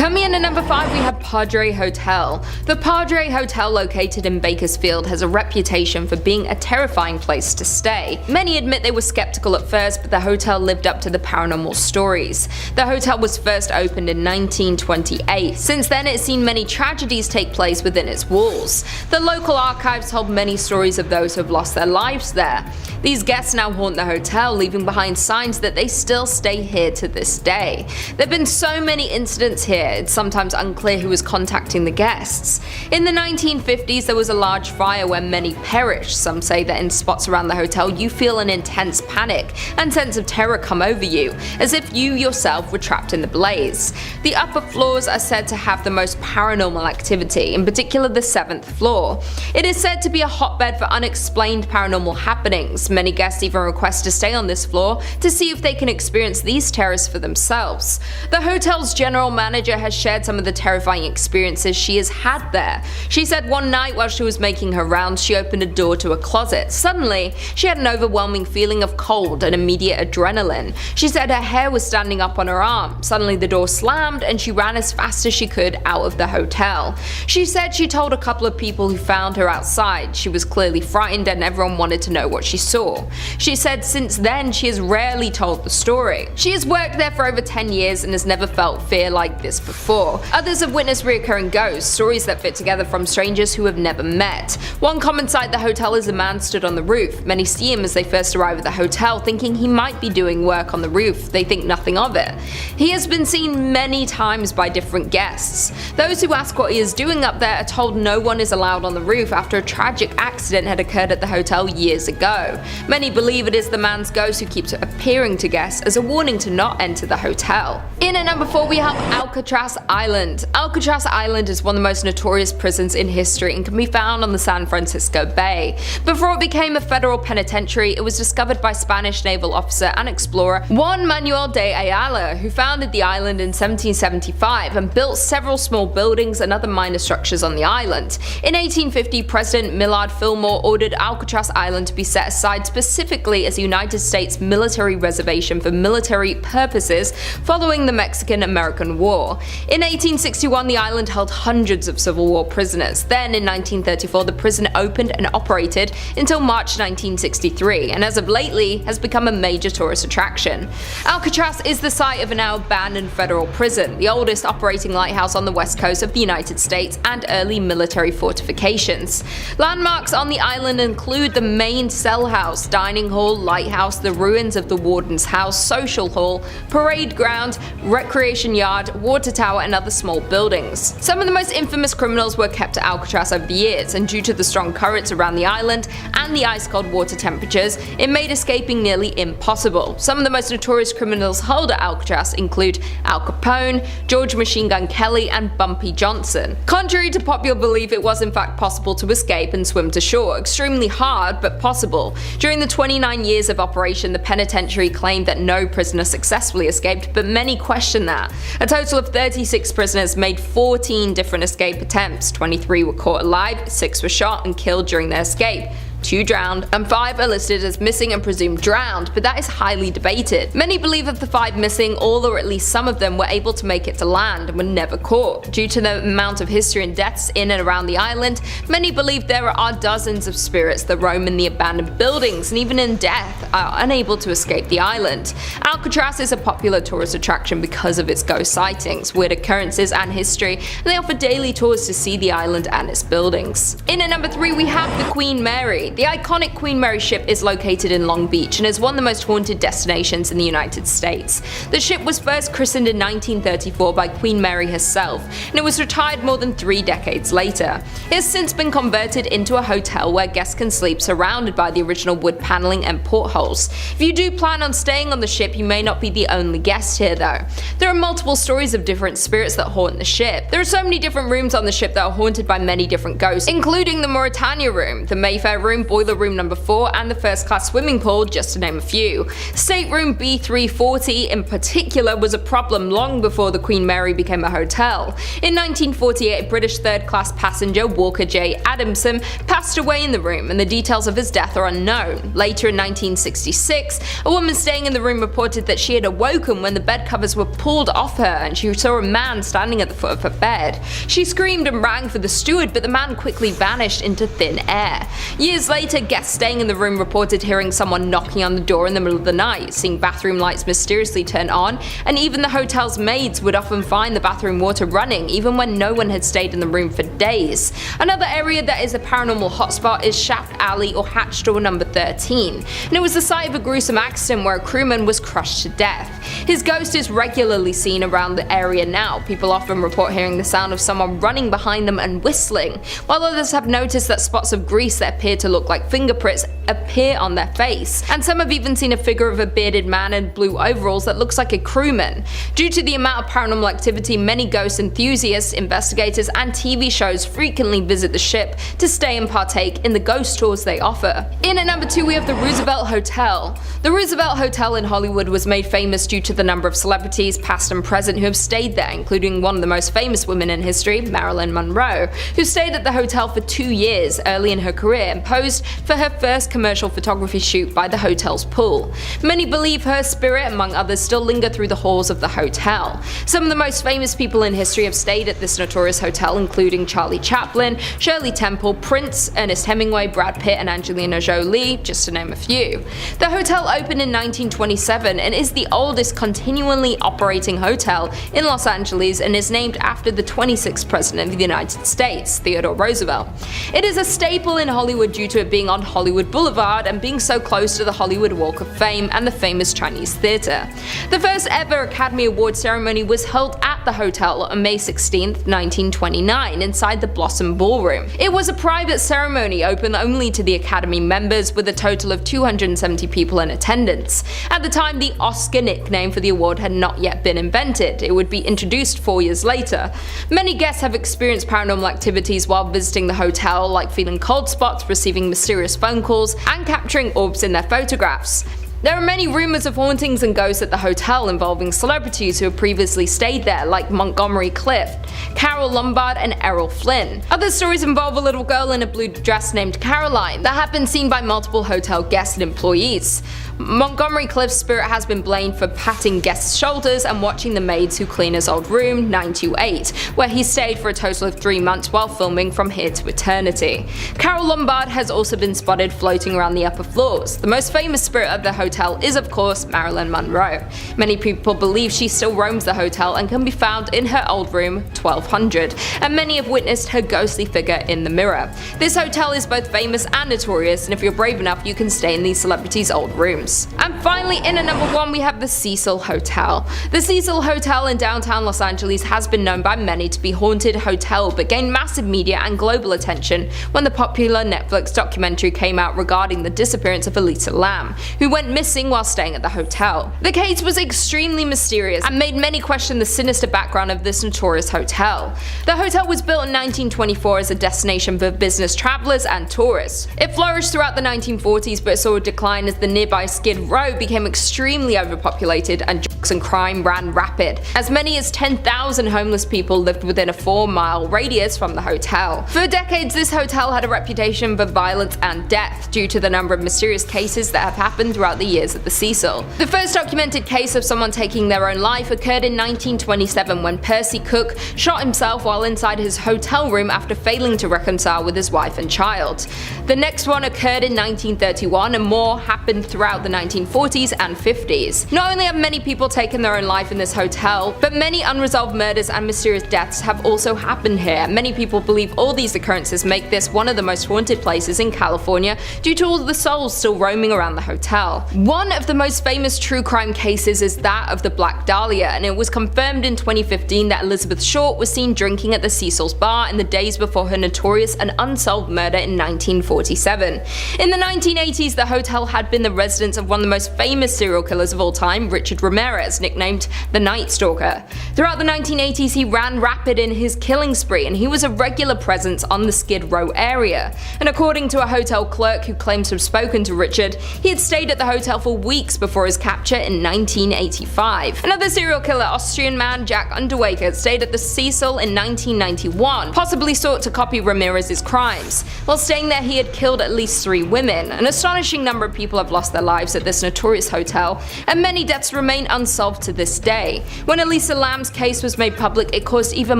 Coming in at number 5, we have Padre Hotel. The Padre Hotel, located in Bakersfield, has a reputation for being a terrifying place to stay. Many admit they were skeptical at first, but the hotel lived up to the paranormal stories. The hotel was first opened in 1928. Since then, it's seen many tragedies take place within its walls. The local archives hold many stories of those who have lost their lives there. These guests now haunt the hotel, leaving behind signs that they still stay here to this day. There have been so many incidents here, it's sometimes unclear who was contacting the guests. In the 1950s, there was a large fire where many perished. Some say that in spots around the hotel, you feel an intense panic and sense of terror come over you, as if you yourself were trapped in the blaze. The upper floors are said to have the most paranormal activity, in particular the 7th floor. It is said to be a hotbed for unexplained paranormal happenings. Many guests even request to stay on this floor to see if they can experience these terrors for themselves. The hotel's general manager has shared some of the terrifying experiences she has had there. She said one night while she was making her rounds, she opened a door to a closet. Suddenly, she had an overwhelming feeling of cold and immediate adrenaline. She said her hair was standing up on her arm. Suddenly the door slammed and she ran as fast as she could out of the hotel. She said she told a couple of people who found her outside. She was clearly frightened and everyone wanted to know what she saw. She said since then she has rarely told the story. She has worked there for over 10 years and has never felt fear like this before. Others have witnessed recurring ghosts, stories that fit together from strangers who have never met. One common sight at the hotel is a man stood on the roof. Many see him as they first arrive at the hotel, thinking he might be doing work on the roof. They think nothing of it. He has been seen many times by different guests. Those who ask what he is doing up there are told no one is allowed on the roof after a tragic accident had occurred at the hotel years ago. Many believe it is the man's ghost who keeps appearing to guests as a warning to not enter the hotel. In at number 4, we have Alcatraz Island. Alcatraz Island is one of the most notorious prisons in history and can be found on the San Francisco Bay. Before it became a federal penitentiary, it was discovered by Spanish naval officer and explorer Juan Manuel de Ayala, who founded the island in 1775 and built several small buildings and other minor structures on the island. In 1850, President Millard Fillmore ordered Alcatraz Island to be set aside specifically as a United States military reservation for military purposes following the Mexican-American War. In 1861, the island held hundreds of Civil War prisoners. Then, in 1934, the prison opened and operated until March 1963, and as of lately has become a major tourist attraction. Alcatraz is the site of a now abandoned federal prison, the oldest operating lighthouse on the west coast of the United States, and early military fortifications. Landmarks on the island include the main cell house, dining hall, lighthouse, the ruins of the warden's house, social hall, parade ground, recreation yard, water tower, and other small buildings. Some of the most infamous criminals were kept at Alcatraz over the years, and due to the strong currents around the island and the ice-cold water temperatures, it made escaping nearly impossible. Some of the most notorious criminals held at Alcatraz include Al Capone, George Machine Gun Kelly, and Bumpy Johnson. Contrary to popular belief, it was in fact possible to escape and swim to shore. Extremely hard, but possible. During the 29 years of operation, the penitentiary claimed that no prisoner successfully escaped, but many question that. A total of 36 prisoners made 14 different escape attempts. 23 were caught alive, 6 were shot and killed during their escape. 2 drowned, and 5 are listed as missing and presumed drowned, but that is highly debated. Many believe of the 5 missing, all or at least some of them were able to make it to land and were never caught. Due to the amount of history and deaths in and around the island, many believe there are dozens of spirits that roam in the abandoned buildings and even in death are unable to escape the island. Alcatraz is a popular tourist attraction because of its ghost sightings, weird occurrences, and history, and they offer daily tours to see the island and its buildings. In at number 3, we have the Queen Mary. The iconic Queen Mary ship is located in Long Beach and is one of the most haunted destinations in the United States. The ship was first christened in 1934 by Queen Mary herself, and it was retired more than 3 decades later. It has since been converted into a hotel where guests can sleep surrounded by the original wood paneling and portholes. If you do plan on staying on the ship, you may not be the only guest here though. There are multiple stories of different spirits that haunt the ship. There are so many different rooms on the ship that are haunted by many different ghosts, including the Mauritania room, the Mayfair room, room, boiler room number 4, and the first class swimming pool, just to name a few. Stateroom B340 in particular was a problem long before the Queen Mary became a hotel. In 1948, a British third-class passenger, Walker J. Adamson, passed away in the room, and the details of his death are unknown. Later in 1966, a woman staying in the room reported that she had awoken when the bed covers were pulled off her and she saw a man standing at the foot of her bed. She screamed and rang for the steward, but the man quickly vanished into thin air. Years later, guests staying in the room reported hearing someone knocking on the door in the middle of the night, seeing bathroom lights mysteriously turn on, and even the hotel's maids would often find the bathroom water running even when no one had stayed in the room for days. Another area that is a paranormal hotspot is Shaft Alley or hatch door number 13, and it was the site of a gruesome accident where a crewman was crushed to death. His ghost is regularly seen around the area now. People often report hearing the sound of someone running behind them and whistling, while others have noticed that spots of grease that appear to look like fingerprints appear on their face, and some have even seen a figure of a bearded man in blue overalls that looks like a crewman. Due to the amount of paranormal activity, many ghost enthusiasts, investigators, and TV shows frequently visit the ship to stay and partake in the ghost tours they offer. In at number 2 we have the Roosevelt Hotel. The Roosevelt Hotel in Hollywood was made famous due to the number of celebrities, past and present, who have stayed there, including one of the most famous women in history, Marilyn Monroe, who stayed at the hotel for 2 years early in her career and posed for her first commercial photography shoot by the hotel's pool. Many believe her spirit, among others, still linger through the halls of the hotel. Some of the most famous people in history have stayed at this notorious hotel, including Charlie Chaplin, Shirley Temple, Prince, Ernest Hemingway, Brad Pitt, and Angelina Jolie, just to name a few. The hotel opened in 1927 and is the oldest continually operating hotel in Los Angeles and is named after the 26th President of the United States, Theodore Roosevelt. It is a staple in Hollywood due to it being on Hollywood Boulevard and being so close to the Hollywood Walk of Fame and the famous Chinese theater. The first ever Academy Award ceremony was held at the hotel on May 16, 1929, inside the Blossom Ballroom. It was a private ceremony open only to the Academy members, with a total of 270 people in attendance. At the time, the Oscar nickname for the award had not yet been invented. It would be introduced 4 years later. Many guests have experienced paranormal activities while visiting the hotel, like feeling cold spots, receiving mysterious phone calls, and capturing orbs in their photographs. There are many rumors of hauntings and ghosts at the hotel involving celebrities who have previously stayed there, like Montgomery Clift, Carol Lombard, and Errol Flynn. Other stories involve a little girl in a blue dress named Caroline that have been seen by multiple hotel guests and employees. Montgomery Clift's spirit has been blamed for patting guests' shoulders and watching the maids who clean his old room, 928, where he stayed for a total of 3 months while filming From Here to Eternity. Carol Lombard has also been spotted floating around the upper floors. The most famous spirit of the hotel is, of course, Marilyn Monroe. Many people believe she still roams the hotel and can be found in her old room, 1200, and many have witnessed her ghostly figure in the mirror. This hotel is both famous and notorious, and if you're brave enough, you can stay in these celebrities' old rooms. And finally, in at number 1 we have the Cecil Hotel. The Cecil Hotel in downtown Los Angeles has been known by many to be a haunted hotel, but gained massive media and global attention when the popular Netflix documentary came out regarding the disappearance of Elisa Lam, who went missing while staying at the hotel. The case was extremely mysterious and made many question the sinister background of this notorious hotel. The hotel was built in 1924 as a destination for business travelers and tourists. It flourished throughout the 1940s, but saw a decline as the nearby Skid Row became extremely overpopulated and drugs and crime ran rapid. As many as 10,000 homeless people lived within a 4-mile radius from the hotel. For decades, this hotel had a reputation for violence and death due to the number of mysterious cases that have happened throughout the years at the Cecil. The first documented case of someone taking their own life occurred in 1927 when Percy Cook shot himself while inside his hotel room after failing to reconcile with his wife and child. The next one occurred in 1931, and more happened throughout the 1940s and 50s. Not only have many people taken their own life in this hotel, but many unresolved murders and mysterious deaths have also happened here. Many people believe all these occurrences make this one of the most haunted places in California due to all the souls still roaming around the hotel. One of the most famous true crime cases is that of the Black Dahlia, and it was confirmed in 2015 that Elizabeth Short was seen drinking at the Cecil's bar in the days before her notorious and unsolved murder in 1947. In the 1980s, the hotel had been the residence residence of one of the most famous serial killers of all time, Richard Ramirez, nicknamed the Night Stalker. Throughout the 1980s, he ran rapid in his killing spree, and he was a regular presence on the Skid Row area. And according to a hotel clerk who claims to have spoken to Richard, he had stayed at the hotel for weeks before his capture in 1985. Another serial killer, Austrian man Jack Underwaker, stayed at the Cecil in 1991, possibly sought to copy Ramirez's crimes. While staying there, he had killed at least 3 women. An astonishing number of people have lost their lives at this notorious hotel, and many deaths remain unsolved to this day. When Elisa Lam's case was made public, it caused even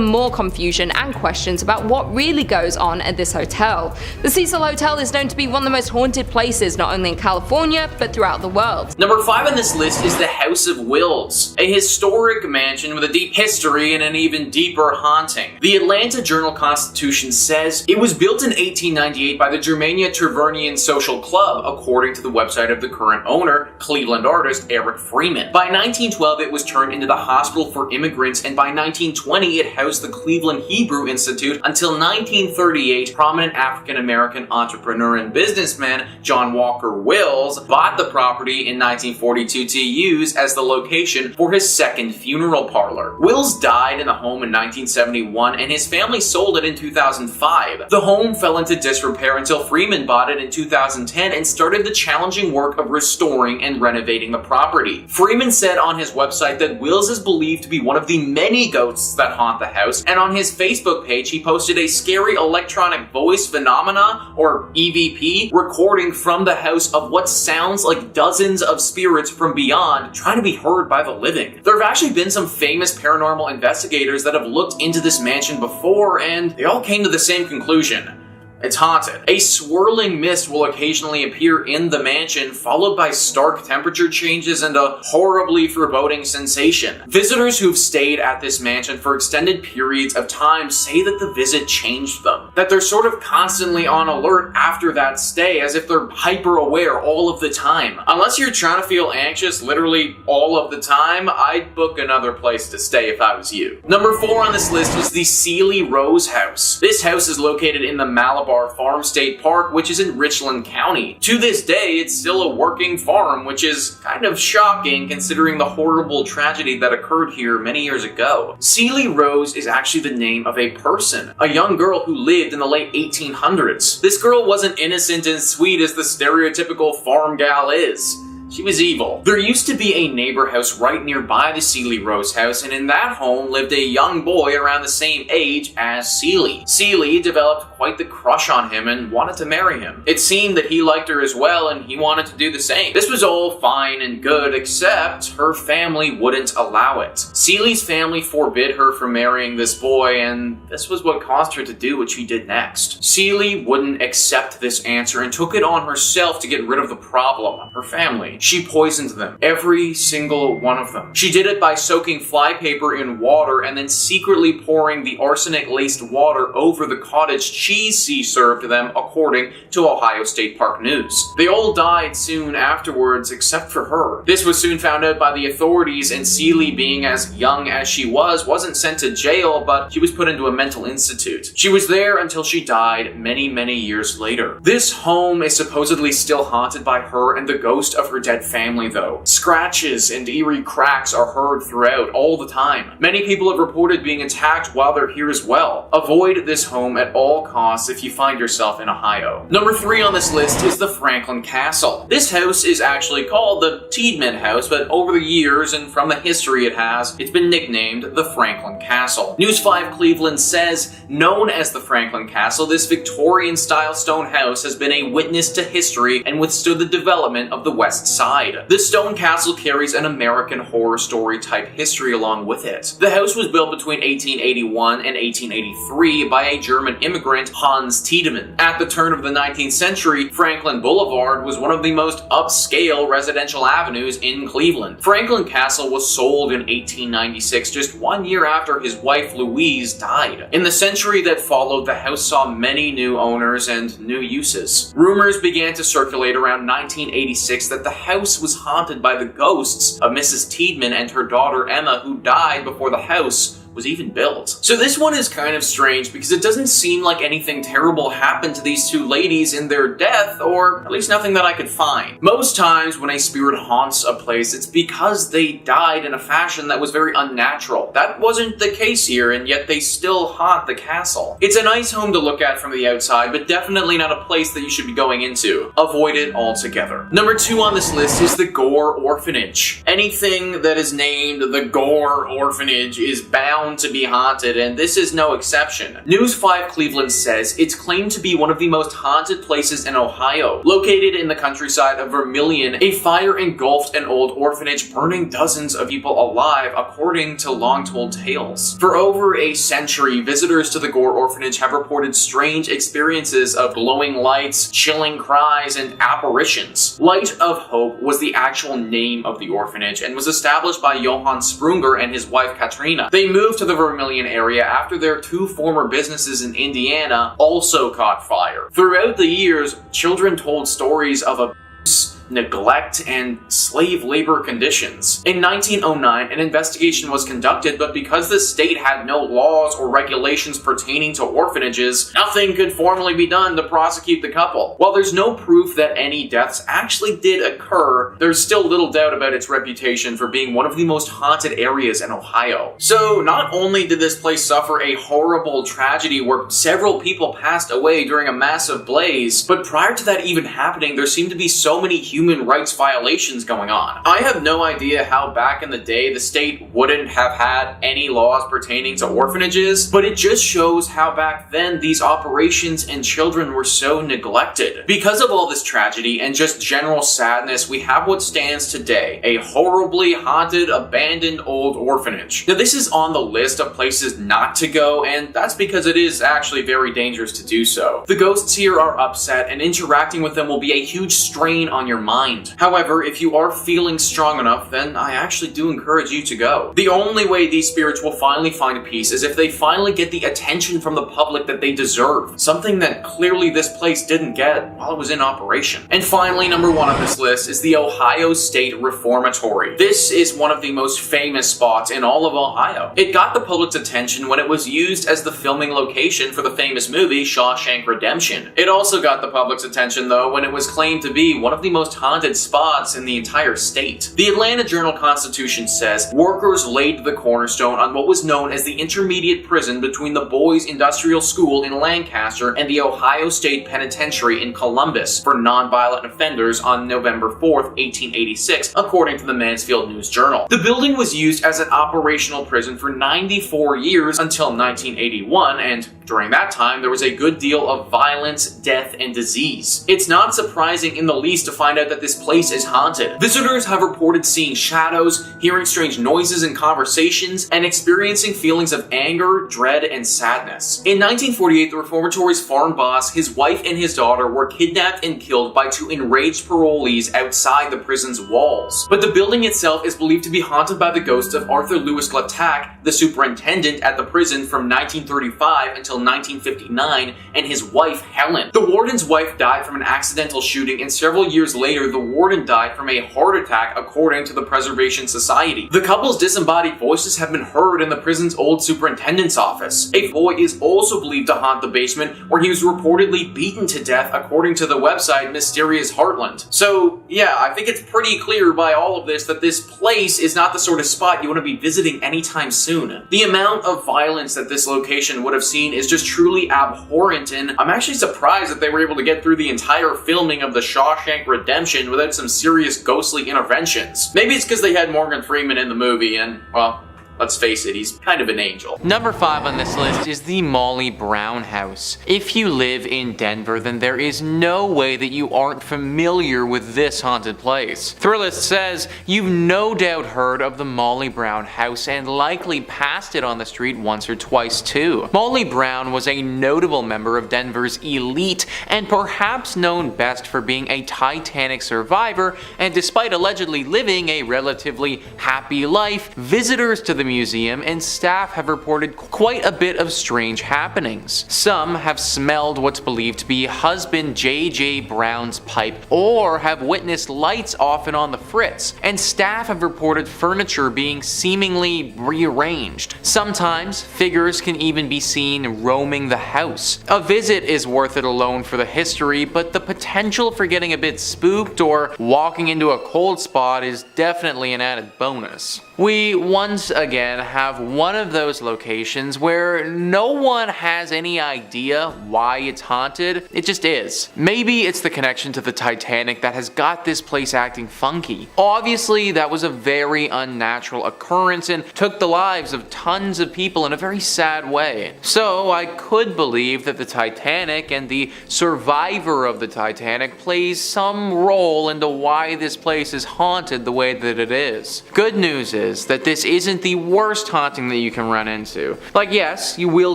more confusion and questions about what really goes on at this hotel. The Cecil Hotel is known to be one of the most haunted places not only in California, but throughout the world. Number 5 on this list is the House of Wills, a historic mansion with a deep history and an even deeper haunting. The Atlanta Journal-Constitution says it was built in 1898 by the Germania Trevernian Social Club, according to the website of the current owner, Cleveland artist Eric Freeman. By 1912, it was turned into the Hospital for Immigrants, and by 1920, it housed the Cleveland Hebrew Institute until 1938. Prominent African-American entrepreneur and businessman John Walker Wills bought the property in 1942 to use as the location for his second funeral parlor. Wills died in the home in 1971, and his family sold it in 2005. The home fell into disrepair until Freeman bought it in 2010 and started the challenging work of restoring and renovating the property. Freeman said on his website that Wills is believed to be one of the many ghosts that haunt the house, and on his Facebook page he posted a scary electronic voice phenomena, or EVP, recording from the house of what sounds like dozens of spirits from beyond trying to be heard by the living. There have actually been some famous paranormal investigators that have looked into this mansion before, and they all came to the same conclusion. It's haunted. A swirling mist will occasionally appear in the mansion, followed by stark temperature changes and a horribly foreboding sensation. Visitors who've stayed at this mansion for extended periods of time say that the visit changed them, that they're sort of constantly on alert after that stay, as if they're hyper aware all of the time. Unless you're trying to feel anxious literally all of the time, I'd book another place to stay if I was you. Number 4 on this list is the Cely Rose House. This house is located in the Malabar Farm State Park, which is in Richland County. To this day, it's still a working farm, which is kind of shocking considering the horrible tragedy that occurred here many years ago. Cely Rose is actually the name of a person, a young girl who lived in the late 1800s. This girl wasn't innocent and sweet as the stereotypical farm gal is. She was evil. There used to be a neighbor house right nearby the Cely Rose house, and in that home lived a young boy around the same age as Cely. Cely developed quite the crush on him and wanted to marry him. It seemed that he liked her as well, and he wanted to do the same. This was all fine and good, except her family wouldn't allow it. Cely's family forbid her from marrying this boy, and this was what caused her to do what she did next. Cely wouldn't accept this answer and took it on herself to get rid of the problem, her family. She poisoned them, every single one of them. She did it by soaking flypaper in water and then secretly pouring the arsenic-laced water over the cottage cheese she served them, according to Ohio State Park News. They all died soon afterwards, except for her. This was soon found out by the authorities, and Cely, being as young as she was, wasn't sent to jail, but she was put into a mental institute. She was there until she died many, many years later. This home is supposedly still haunted by her and the ghost of her dead family, though. Scratches and eerie cracks are heard throughout all the time. Many people have reported being attacked while they're here as well. Avoid this home at all costs if you find yourself in Ohio. Number 3 on this list is the Franklin Castle. This house is actually called the Tiedemann House, but over the years and from the history it has, it's been nicknamed the Franklin Castle. News 5 Cleveland says, known as the Franklin Castle, this Victorian-style stone house has been a witness to history and withstood the development of the West Side. This stone castle carries an American Horror Story type history along with it. The house was built between 1881 and 1883 by a German immigrant, Hans Tiedemann. At the turn of the 19th century, Franklin Boulevard was one of the most upscale residential avenues in Cleveland. Franklin Castle was sold in 1896, just 1 year after his wife Louise died. In the century that followed, the house saw many new owners and new uses. Rumors began to circulate around 1986 that the house was haunted by the ghosts of Mrs. Tiedemann and her daughter Emma, who died before the house was even built. So this one is kind of strange because it doesn't seem like anything terrible happened to these two ladies in their death, or at least nothing that I could find. Most times when a spirit haunts a place, it's because they died in a fashion that was very unnatural. That wasn't the case here, and yet they still haunt the castle. It's a nice home to look at from the outside, but definitely not a place that you should be going into. Avoid it altogether. Number 2 on this list is the Gore Orphanage. Anything that is named the Gore Orphanage is bound to be haunted, and this is no exception. News 5 Cleveland says it's claimed to be one of the most haunted places in Ohio. Located in the countryside of Vermilion, a fire engulfed an old orphanage, burning dozens of people alive, according to long-told tales. For over a century, visitors to the Gore Orphanage have reported strange experiences of glowing lights, chilling cries, and apparitions. Light of Hope was the actual name of the orphanage and was established by Johann Sprunger and his wife Katrina. They moved to the Vermilion area after their 2 former businesses in Indiana also caught fire. Throughout the years, children told stories of abuse, neglect, and slave labor conditions. In 1909, an investigation was conducted, but because the state had no laws or regulations pertaining to orphanages, nothing could formally be done to prosecute the couple. While there's no proof that any deaths actually did occur, there's still little doubt about its reputation for being one of the most haunted areas in Ohio. So not only did this place suffer a horrible tragedy where several people passed away during a massive blaze, but prior to that even happening, there seemed to be so many human rights violations going on. I have no idea how back in the day the state wouldn't have had any laws pertaining to orphanages, but it just shows how back then these operations and children were so neglected. Because of all this tragedy and just general sadness, we have what stands today, a horribly haunted, abandoned old orphanage. Now this is on the list of places not to go, and that's because it is actually very dangerous to do so. The ghosts here are upset, and interacting with them will be a huge strain on your mind. However, if you are feeling strong enough, then I actually do encourage you to go. The only way these spirits will finally find peace is if they finally get the attention from the public that they deserve, something that clearly this place didn't get while it was in operation. And finally, number 1 on this list is the Ohio State Reformatory. This is one of the most famous spots in all of Ohio. It got the public's attention when it was used as the filming location for the famous movie Shawshank Redemption. It also got the public's attention though when it was claimed to be one of the most haunted spots in the entire state. The Atlanta Journal-Constitution says workers laid the cornerstone on what was known as the intermediate prison between the Boys Industrial School in Lancaster and the Ohio State Penitentiary in Columbus for nonviolent offenders on November 4th, 1886, according to the Mansfield News Journal. The building was used as an operational prison for 94 years until 1981, and during that time there was a good deal of violence, death, and disease. It's not surprising in the least to find out that this place is haunted. Visitors have reported seeing shadows, hearing strange noises and conversations, and experiencing feelings of anger, dread, and sadness. In 1948, the Reformatory's farm boss, his wife, and his daughter were kidnapped and killed by 2 enraged parolees outside the prison's walls. But the building itself is believed to be haunted by the ghost of Arthur Lewis Glattack, the superintendent at the prison from 1935 until 1959, and his wife, Helen. The warden's wife died from an accidental shooting, and several years later, the warden died from a heart attack, according to the Preservation Society. The couple's disembodied voices have been heard in the prison's old superintendent's office. A boy is also believed to haunt the basement, where he was reportedly beaten to death, according to the website Mysterious Heartland. So, yeah, I think it's pretty clear by all of this that this place is not the sort of spot you want to be visiting anytime soon. The amount of violence that this location would have seen is just truly abhorrent, and I'm actually surprised that they were able to get through the entire filming of the Shawshank Redemption without some serious ghostly interventions. Maybe it's because they had Morgan Freeman in the movie and, well, let's face it, he's kind of an angel. Number 5 on this list is the Molly Brown House. If you live in Denver, then there is no way that you aren't familiar with this haunted place. Thrillist says you've no doubt heard of the Molly Brown House and likely passed it on the street once or twice too. Molly Brown was a notable member of Denver's elite and perhaps known best for being a Titanic survivor, and despite allegedly living a relatively happy life, visitors to the the museum, and staff have reported quite a bit of strange happenings. Some have smelled what's believed to be husband J.J. Brown's pipe, or have witnessed lights off and on the fritz, and staff have reported furniture being seemingly rearranged. Sometimes, figures can even be seen roaming the house. A visit is worth it alone for the history, but the potential for getting a bit spooked or walking into a cold spot is definitely an added bonus. We once again have one of those locations where no one has any idea why it's haunted, it just is. Maybe it's the connection to the Titanic that has got this place acting funky. Obviously, that was a very unnatural occurrence and took the lives of tons of people in a very sad way. So I could believe that the Titanic and the survivor of the Titanic plays some role into why this place is haunted the way that it is. Good news is that this isn't the worst haunting that you can run into. Like, yes, you will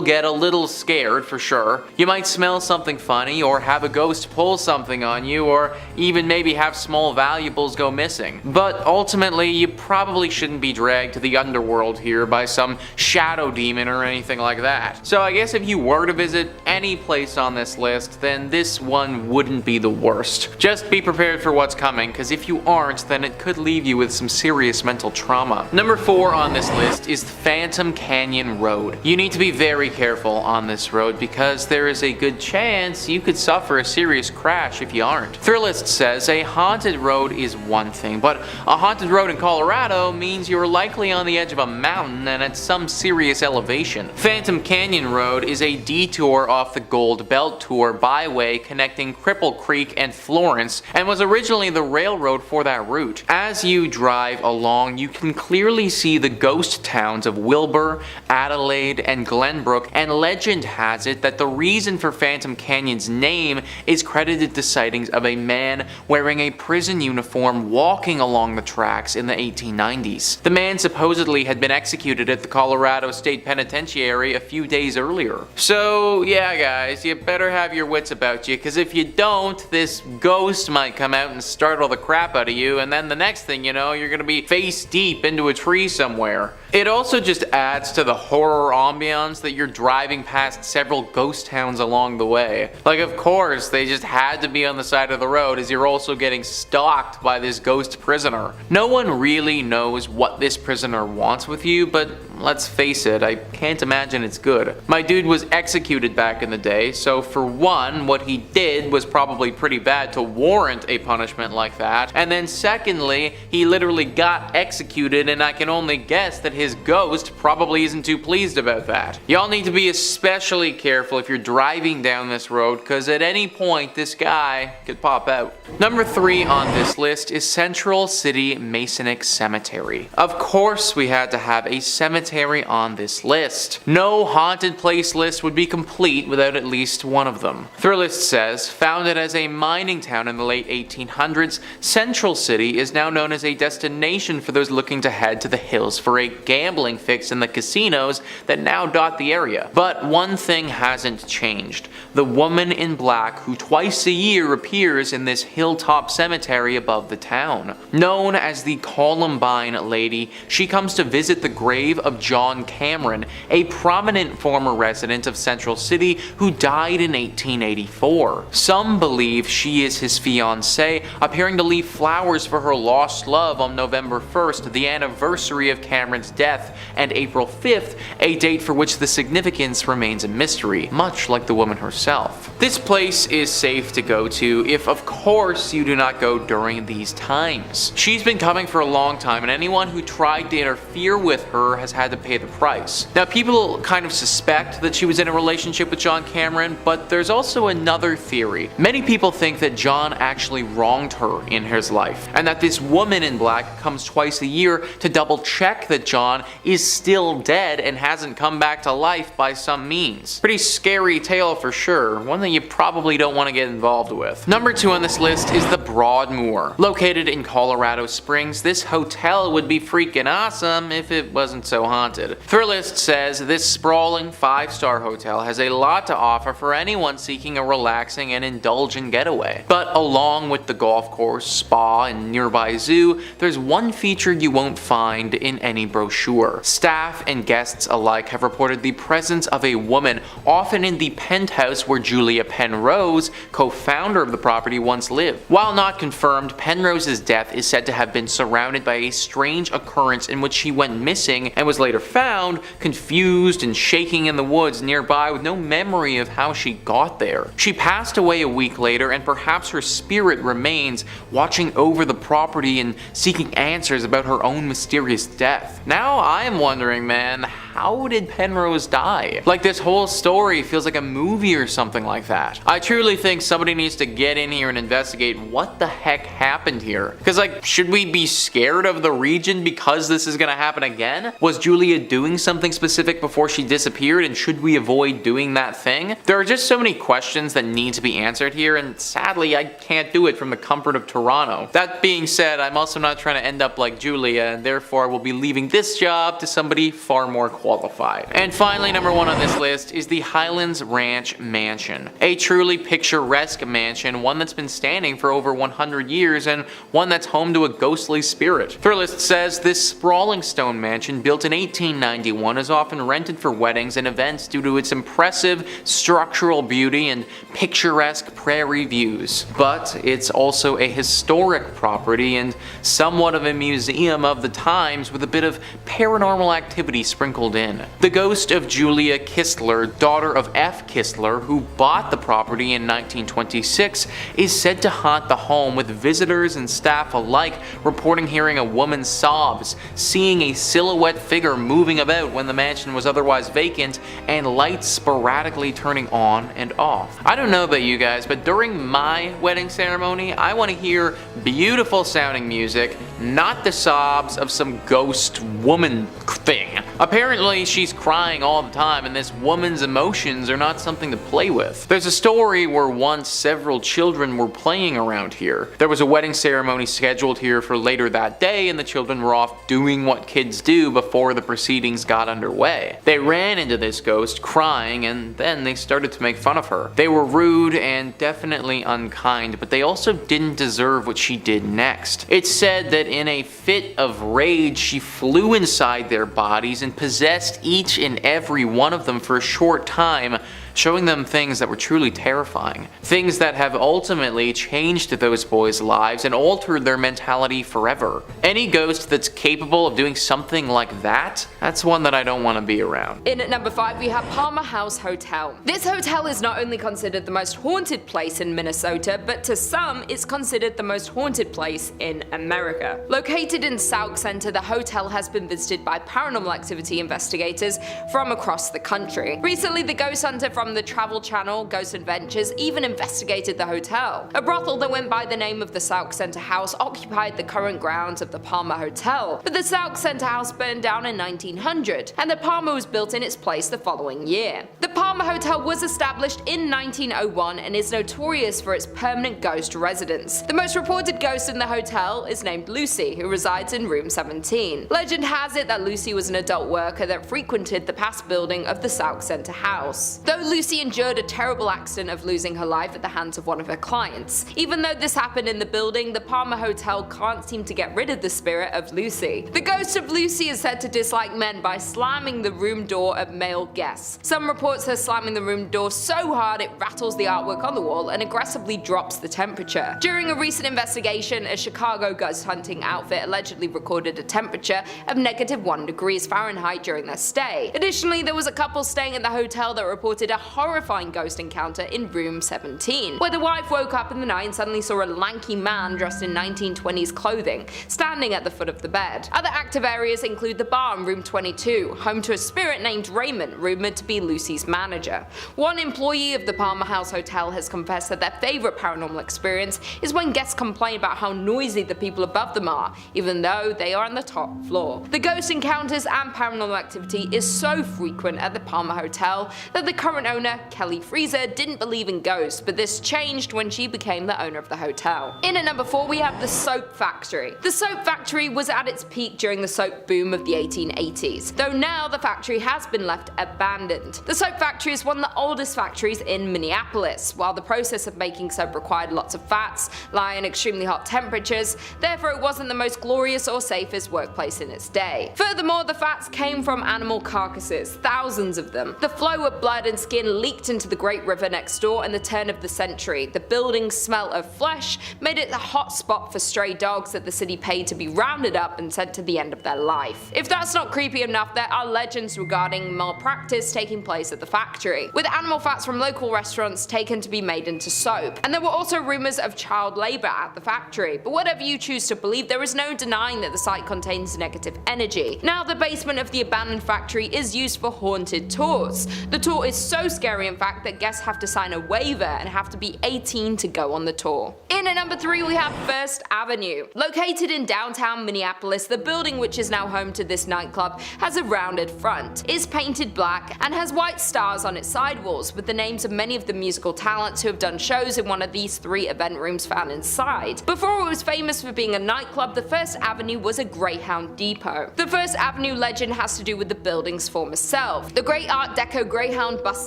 get a little scared for sure. You might smell something funny, or have a ghost pull something on you, or even maybe have small valuables go missing. But ultimately, you probably shouldn't be dragged to the underworld here by some shadow demon or anything like that. So I guess if you were to visit any place on this list, then this one wouldn't be the worst. Just be prepared for what's coming, because if you aren't, then it could leave you with some serious mental trauma. Number 4 on this list is Phantom Canyon Road. You need to be very careful on this road because there is a good chance you could suffer a serious crash if you aren't. Thrillist says a haunted road is one thing, but a haunted road in Colorado means you're likely on the edge of a mountain and at some serious elevation. Phantom Canyon Road is a detour off the Gold Belt Tour byway connecting Cripple Creek and Florence, and was originally the railroad for that route. As you drive along, you can clearly see the ghost towns of Wilbur, Adelaide, and Glenbrook, and legend has it that the reason for Phantom Canyon's name is credited to sightings of a man wearing a prison uniform walking along the tracks in the 1890s. The man supposedly had been executed at the Colorado State Penitentiary a few days earlier. So yeah guys, you better have your wits about you, because if you don't, this ghost might come out and startle the crap out of you, and then the next thing you know, you're gonna be face deep into a tree somewhere. It also just adds to the horror ambiance that you're driving past several ghost towns along the way. Like, of course, they just had to be on the side of the road as you're also getting stalked by this ghost prisoner. No one really knows what this prisoner wants with you, but let's face it, I can't imagine it's good. My dude was executed back in the day, so for one, what he did was probably pretty bad to warrant a punishment like that, and then secondly, he literally got executed, and I can only guess that his ghost probably isn't too pleased about that. Y'all need to be especially careful if you're driving down this road, because at any point this guy could pop out. Number 3 on this list is Central City Masonic Cemetery. Of course we had to have a cemetery on this list. No haunted place list would be complete without at least one of them. Thrillist says, founded as a mining town in the late 1800s, Central City is now known as a destination for those looking to head to the hills for a gambling fix in the casinos that now dot the area. But one thing hasn't changed. The woman in black who twice a year appears in this hilltop cemetery above the town. Known as the Columbine Lady, she comes to visit the grave of John Cameron, a prominent former resident of Central City who died in 1884. Some believe she is his fiancée, appearing to leave flowers for her lost love on November 1st, the anniversary of Cameron's death, and April 5th, a date for which the significance remains a mystery, much like the woman herself. This place is safe to go to if, of course, you do not go during these times. She's been coming for a long time, and anyone who tried to interfere with her has had to pay the price. Now, people kind of suspect that she was in a relationship with John Cameron, but there's also another theory. Many people think that John actually wronged her in his life, and that this woman in black comes twice a year to double check that John is still dead and hasn't come back to life by some means. Pretty scary tale for sure, one that you probably don't want to get involved with. Number 2 on this list is the Broadmoor. Located in Colorado Springs, this hotel would be freaking awesome if it wasn't so haunted. haunted. Thrillist says this sprawling 5-star hotel has a lot to offer for anyone seeking a relaxing and indulgent getaway. But along with the golf course, spa, and nearby zoo, there's one feature you won't find in any brochure. Staff and guests alike have reported the presence of a woman, often in the penthouse where Julia Penrose, co-founder of the property, once lived. While not confirmed, Penrose's death is said to have been surrounded by a strange occurrence in which she went missing and was later found, confused and shaking in the woods nearby with no memory of how she got there. She passed away a week later, and perhaps her spirit remains, watching over the property and seeking answers about her own mysterious death. Now I am wondering, man, how did Penrose die? Like, this whole story feels like a movie or something like that. I truly think somebody needs to get in here and investigate what the heck happened here. Because, like, should we be scared of the region because this is gonna happen again? Was Julia doing something specific before she disappeared, and should we avoid doing that thing? There are just so many questions that need to be answered here, and sadly I can't do it from the comfort of Toronto. That being said, I'm also not trying to end up like Julia, and therefore will be leaving this job to somebody far more qualified. And finally, number 1 on this list is the Highlands Ranch Mansion. A truly picturesque mansion, one that's been standing for over 100 years and one that's home to a ghostly spirit. Thrillist says this sprawling stone mansion, built in 1891, is often rented for weddings and events due to its impressive structural beauty and picturesque prairie views. But it's also a historic property and somewhat of a museum of the times, with a bit of paranormal activity sprinkled in. The ghost of Julia Kistler, daughter of F. Kistler, who bought the property in 1926, is said to haunt the home, with visitors and staff alike reporting hearing a woman's sobs, seeing a silhouette figure moving about when the mansion was otherwise vacant, and lights sporadically turning on and off. I don't know about you guys, but during my wedding ceremony, I want to hear beautiful sounding music, not the sobs of some ghost woman thing. Apparently she's crying all the time, and this woman's emotions are not something to play with. There's a story where once several children were playing around here. There was a wedding ceremony scheduled here for later that day, and the children were off doing what kids do before the proceedings got underway. They ran into this ghost crying, and then they started to make fun of her. They were rude and definitely unkind, but they also didn't deserve what she did next. It's said that in a fit of rage, she flew inside their bodies and possessed each and every one of them for a short time, showing them things that were truly terrifying. Things that have ultimately changed those boys' lives and altered their mentality forever. Any ghost that's capable of doing something like that, that's one that I don't want to be around. In at number 5, we have Palmer House Hotel. This hotel is not only considered the most haunted place in Minnesota, but to some, it's considered the most haunted place in America. Located in Sauk Center, the hotel has been visited by paranormal activity investigators from across the country. Recently, the ghost hunter from the Travel Channel, Ghost Adventures, even investigated the hotel. A brothel that went by the name of the Sauk Center House occupied the current grounds of the Palmer Hotel, but the Sauk Center House burned down in 1900, and the Palmer was built in its place the following year. The Palmer Hotel was established in 1901 and is notorious for its permanent ghost residence. The most reported ghost in the hotel is named Lucy, who resides in room 17. Legend has it that Lucy was an adult worker that frequented the past building of the Sauk Center House. Though Lucy endured a terrible accident of losing her life at the hands of one of her clients. Even though this happened in the building, the Palmer Hotel can't seem to get rid of the spirit of Lucy. The ghost of Lucy is said to dislike men by slamming the room door of male guests. Some reports her slamming the room door so hard it rattles the artwork on the wall and aggressively drops the temperature. During a recent investigation, a Chicago ghost hunting outfit allegedly recorded a temperature of -1 degrees Fahrenheit during their stay. Additionally, there was a couple staying at the hotel that reported a horrifying ghost encounter in room 17, where the wife woke up in the night and suddenly saw a lanky man dressed in 1920s clothing standing at the foot of the bed. Other active areas include the bar in room 22, home to a spirit named Raymond, rumored to be Lucy's man. manager. One employee of the Palmer House Hotel has confessed that their favorite paranormal experience is when guests complain about how noisy the people above them are, even though they are on the top floor. The ghost encounters and paranormal activity is so frequent at the Palmer Hotel that the current owner, Kelly Freezer, didn't believe in ghosts, but this changed when she became the owner of the hotel. In at number 4 we have the Soap Factory. The Soap Factory was at its peak during the soap boom of the 1880s, though now the factory has been left abandoned. The Soap Factory is one of the oldest factories in Minneapolis. While the process of making soap required lots of fats, lying in extremely hot temperatures, therefore it wasn't the most glorious or safest workplace in its day. Furthermore, the fats came from animal carcasses, thousands of them. The flow of blood and skin leaked into the Great River next door in the turn of the century. The building's smell of flesh made it a hot spot for stray dogs that the city paid to be rounded up and sent to the end of their life. If that's not creepy enough, there are legends regarding malpractice taking place at the factory, with animal fats from local restaurants taken to be made into soap. And there were also rumours of child labour at the factory, but whatever you choose to believe, there is no denying that the site contains negative energy. Now the basement of the abandoned factory is used for haunted tours. The tour is so scary in fact that guests have to sign a waiver and have to be 18 to go on the tour. In at number 3 we have First Avenue. Located in downtown Minneapolis, the building, which is now home to this nightclub, has a rounded front, is painted black, and has white stars on its sidewalls with the names of many of the musical talents who have done shows in one of these 3 event rooms found inside. Before it was famous for being a nightclub, the First Avenue was a Greyhound depot. The First Avenue legend has to do with the building's former self, the Great Art Deco Greyhound Bus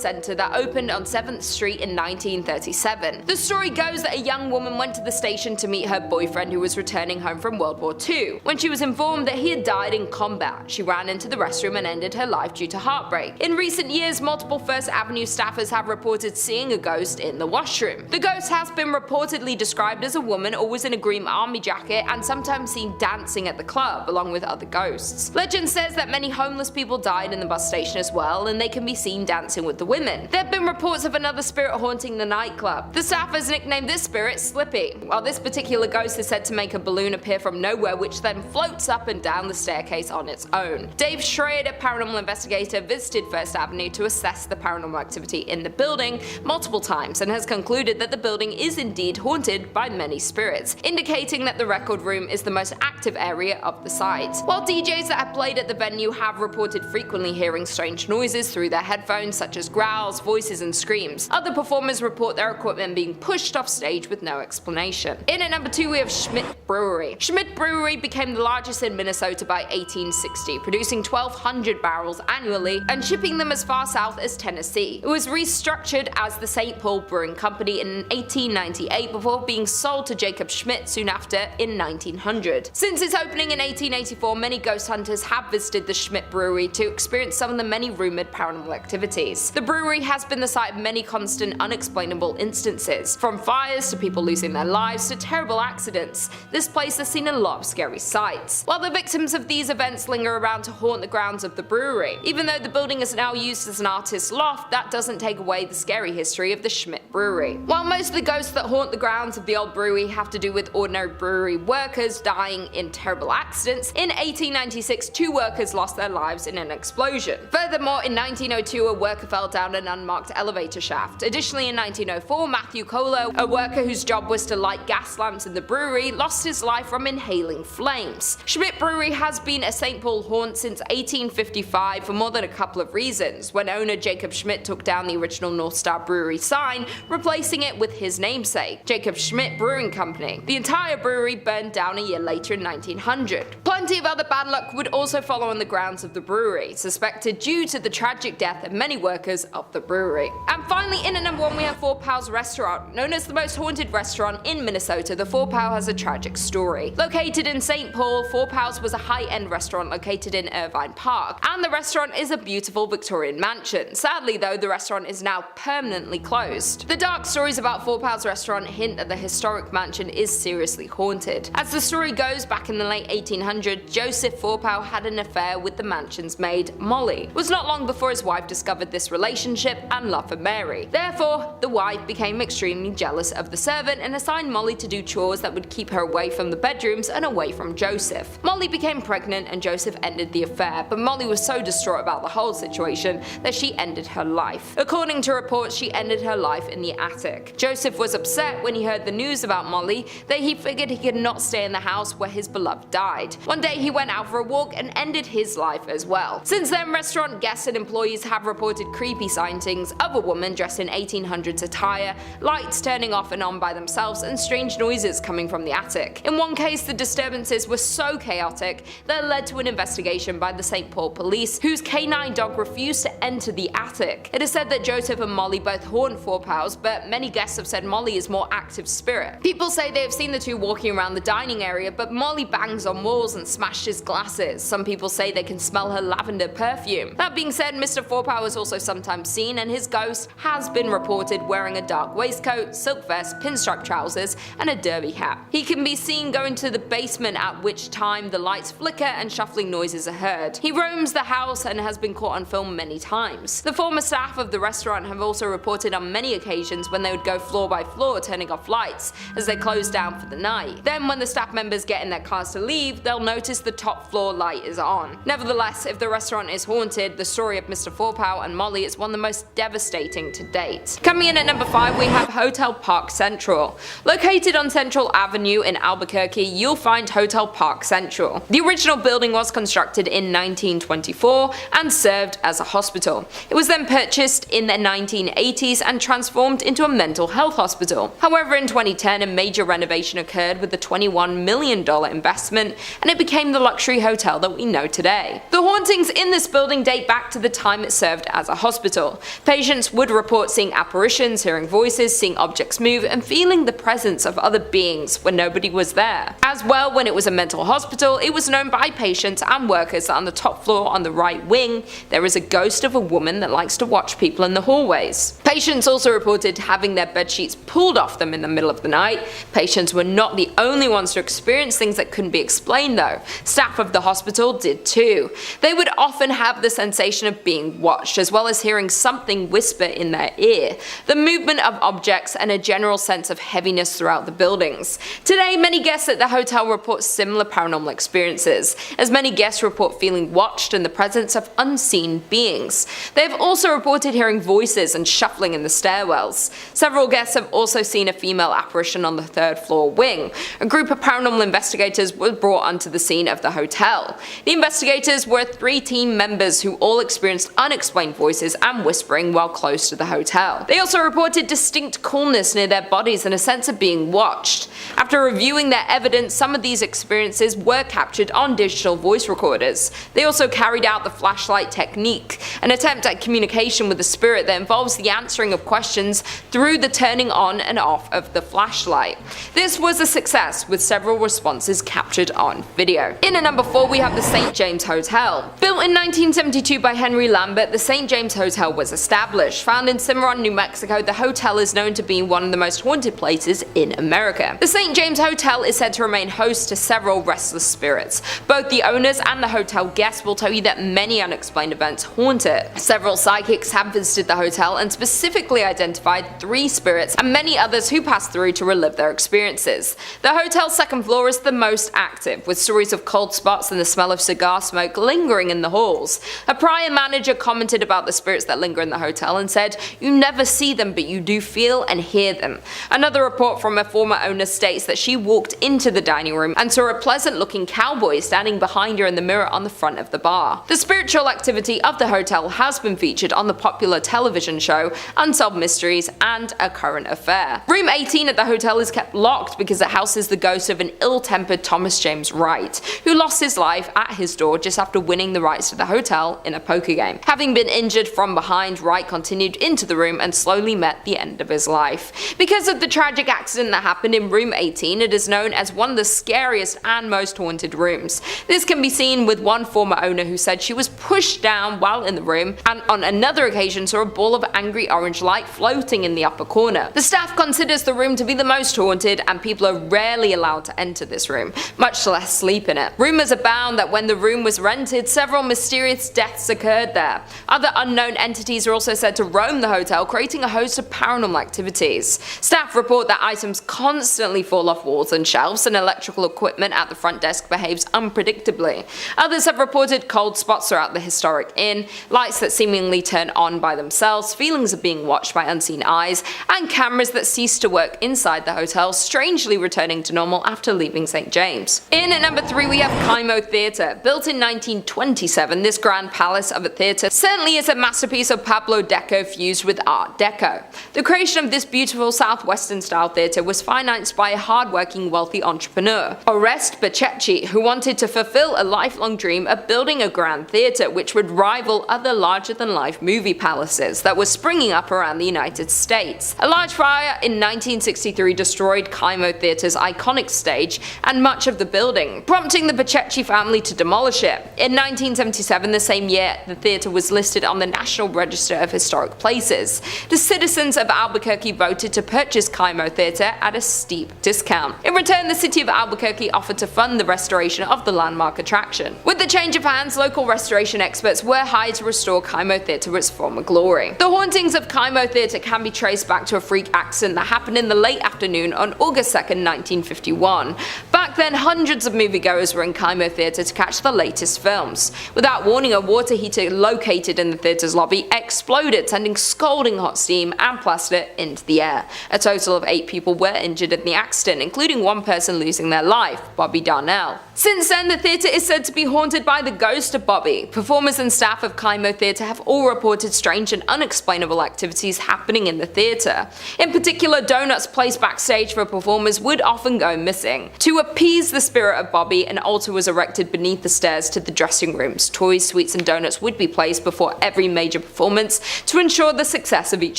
Center that opened on 7th Street in 1937. The story goes that a young woman went to the station to meet her boyfriend who was returning home from World War II. When she was informed that he had died in combat, she ran into the restroom and ended her life due to heartbreak. In recent years, multiple First Avenue staffers have reported seeing a ghost in the washroom. The ghost has been reportedly described as a woman always in a green army jacket and sometimes seen dancing at the club along with other ghosts. Legend says that many homeless people died in the bus station as well, and they can be seen dancing with the women. There have been reports of another spirit haunting the nightclub. The staffers nicknamed this spirit Slippy, while this particular ghost is said to make a balloon appear from nowhere which then floats up and down the staircase on its own. Dave Schrader, paranormal investigator, visited First Avenue to assess the paranormal activity in the building multiple times and has concluded that the building is indeed haunted by many spirits, indicating that the record room is the most active area of the site. While DJs that have played at the venue have reported frequently hearing strange noises through their headphones such as growls, voices and screams, other performers report their equipment being pushed off stage with no explanation. In at number 2 we have Schmid Brewery. Schmid Brewery became the largest in Minnesota by 1860, producing 1,200 barrels annually and shipping them as far south as Tennessee. It was restructured as the St. Paul Brewing Company in 1898 before being sold to Jacob Schmidt soon after in 1900. Since its opening in 1884, many ghost hunters have visited the Schmid Brewery to experience some of the many rumored paranormal activities. The brewery has been the site of many constant unexplainable instances, from fires to people losing their lives to terrible accidents. This place has seen a lot of scary sights. While the victims of these events linger around to haunt the grounds of the brewery, even though the building is now used as an artist's loft, that doesn't take away the scary history of the Schmid Brewery. While most of the ghosts that haunt the grounds of the old brewery have to do with ordinary brewery workers dying in terrible accidents, in 1896 2 workers lost their lives in an explosion. Furthermore, in 1902 a worker fell down an unmarked elevator shaft. Additionally, in 1904 Matthew Kohler, a worker whose job was to light gas lamps in the brewery, lost his life from inhaling flames. Schmid Brewery has been a St. Paul haunt since 1855 for more than a couple of reasons, when owner Jacob Schmidt took down the original North Star Brewery sign, replacing it with his namesake, Jacob Schmidt Brewing Company. The entire brewery burned down a year later in 1900. Plenty of other bad luck would also follow on the grounds of the brewery, suspected due to the tragic death of many workers of the brewery. And finally, in at number 1 we have Four Pals Restaurant. Known as the most haunted restaurant in Minnesota, the Four Pal has a tragic story. Located in St. Paul, Four Pals was a high-end restaurant located in Irvine Park, and the restaurant is a beautiful Victorian mansion. Sadly though, the restaurant is now permanently closed. The dark stories about Four Pals Restaurant hint that the historic mansion is seriously haunted. As the story goes, back in the late 1800s, Joseph Four Pal had an affair with the mansion's maid, Molly. It was not long before his wife discovered this relationship and love for Mary. Therefore, the wife became extremely jealous of the servant and assigned Molly to do chores that would keep her away from the bedrooms and away from Joseph. Molly became pregnant and Joseph ended the affair, but Molly was so distraught about the whole situation that she ended her life. According to reports, she ended her life in the attic. Joseph was upset when he heard the news about Molly that he figured he could not stay in the house where his beloved died. One day he went out for a walk and ended his life as well. Since then, restaurant guests and employees have reported creepy sightings of a woman dressed in 1800s attire, lights turning off and on by themselves, and strange noises coming from the attic. In one case, the disturbances were so chaotic that it led to an investigation by the St. Paul police, whose canine dog refused to enter the attic. It is said that Joseph and Molly both haunt Four Pals, but many guests have said Molly is more active spirit. People say they have seen the two walking around the dining area, but Molly bangs on walls and smashes glasses. Some people say they can smell her lavender perfume. That being said, Mr. Four Pal is also sometimes seen, and his ghost has been reported wearing a dark waistcoat, silk vest, pinstripe trousers, and a derby hat. He can be seen going to the basement, at which time the lights flicker and shuffling noises are heard. He roams the house and has been caught on film many times. The former staff of the restaurant have also reported on many occasions when they would go floor by floor turning off lights as they closed down for the night. Then when the staff members get in their cars to leave, they'll notice the top floor light is on. Nevertheless, if the restaurant is haunted, the story of Mr. Four Pal and Molly is one of the most devastating to date. Coming in at number 5, we have Hotel Park Central. Located on Central Avenue in Albuquerque, you'll find Hotel Park Central. The original building was constructed in 1924 and served as a hospital. It was then purchased in the 1980s and transformed into a mental health hospital. However, in 2010, a major renovation occurred with a $21 million investment, and it became the luxury hotel that we know today. The hauntings in this building date back to the time it served as a hospital. Patients would report seeing apparitions, hearing voices, seeing objects move, and feeling the presence of other beings when nobody was there. As well, when it was a mental hospital, it was known by patients and workers that on the top floor on the right wing, there is a ghost of a woman that likes to watch people in the hallways. Patients also reported having their bed sheets pulled off them in the middle of the night. Patients were not the only ones to experience things that couldn't be explained though. Staff of the hospital did too. They would often have the sensation of being watched, as well as hearing something whisper in their ear, the movement of objects, and a general sense of heaviness throughout the buildings. Today, many guests at the hotel report similar paranormal experiences, as many guests report feeling watched and the presence of unseen beings. They have also reported hearing voices and shuffling in the stairwells. Several guests have also seen a female apparition on the third floor wing. A group of paranormal investigators were brought onto the scene of the hotel. The investigators were 3 team members who all experienced unexplained voices and whispering while close to the hotel. They also reported distinct coolness near their bodies and a sense of being watched. After reviewing their evidence, some of these experiences were captured on digital voice recorders. They also carried out the flashlight technique, an attempt at communication with the spirit that involves the answering of questions through the turning on and off of the flashlight. This was a success, with several responses captured on video. In at number 4, we have the St. James Hotel. Built in 1972 by Henry Lambert, the St. James Hotel was established. Found in Cimarron, New Mexico, the hotel is known to be one of the most haunted places in America. The St. James Hotel is said to remain host to several restless spirits. Both the owners and the hotel guests will tell you that many unexplained events haunt it. Several psychics have visited the hotel and specifically identified 3 spirits and many others who passed through to relive their experiences. The hotel's second floor is the most active, with stories of cold spots and the smell of cigar smoke lingering in the halls. A prior manager commented about the spirits that linger in the hotel and said, "You never see them, but you do feel and hear them." Another report from a former owner states that she walked into the dining room and saw a pleasant-looking cowboy standing behind her in the mirror on the front of the bar. The spiritual activity of the hotel has been featured on the popular television show Unsolved Mysteries and A Current Affair. Room 18 at the hotel is kept locked because it houses the ghost of an ill-tempered Thomas James Wright, who lost his life at his door just after winning the rights to the hotel in a poker game. Having been injured from behind, Wright continued into the room and slowly met the end of his life. Because of the tragic accident that happened in room 18, it is known as one of the scariest and most haunted rooms. This can be seen with one former owner who said she was pushed down while in the room, and on another occasion saw a ball of angry orange light floating in the upper corner. The staff considers the room to be the most haunted, and people are rarely allowed to enter this room, much less sleep in it. Rumors abound that when the room was rented, several mysterious deaths occurred there. Other unknown entities are also said to roam the hotel, creating a host of paranormal activities. Staff report that items constantly fall off walls and shelves, and electrical equipment at the front desk behaves unpredictably. Others have reported cold spots throughout the historic inn, lights that seem seemingly turn on by themselves, feelings of being watched by unseen eyes, and cameras that cease to work inside the hotel strangely returning to normal after leaving St. James. In at number 3 we have Kimo Theater. Built in 1927, this grand palace of a theater certainly is a masterpiece of Pablo Deco fused with Art Deco. The creation of this beautiful southwestern style theater was financed by a hard-working wealthy entrepreneur, Orest Bacecci, who wanted to fulfill a lifelong dream of building a grand theater which would rival other larger-than-life movie palaces that were springing up around the United States. A large fire in 1963 destroyed Kimo Theater's iconic stage and much of the building, prompting the Bacecci family to demolish it. In 1977, the same year, the theater was listed on the National Register of Historic Places. The citizens of Albuquerque voted to purchase Kimo Theater at a steep discount. In return, the city of Albuquerque offered to fund the restoration of the landmark attraction. With the change of hands, local restoration experts were hired to restore Kimo Theater to its former glory. The hauntings of Kimo Theater can be traced back to a freak accident that happened in the late afternoon on August 2nd, 1951. Back then, hundreds of moviegoers were in Kimo Theater to catch the latest films. Without warning, a water heater located in the theater's lobby exploded, sending scalding hot steam and plaster into the air. A total of 8 people were injured in the accident, including one person losing their life, Bobby Darnell. Since then, the theater is said to be haunted by the ghost of Bobby. Performers and staff of Kimo Theater have all reported strange and unexplainable activities happening in the theater. In particular, donuts placed backstage for performers would often go missing. To appease the spirit of Bobby, an altar was erected beneath the stairs to the dressing rooms. Toys, sweets, and donuts would be placed before every major performance to ensure the success of each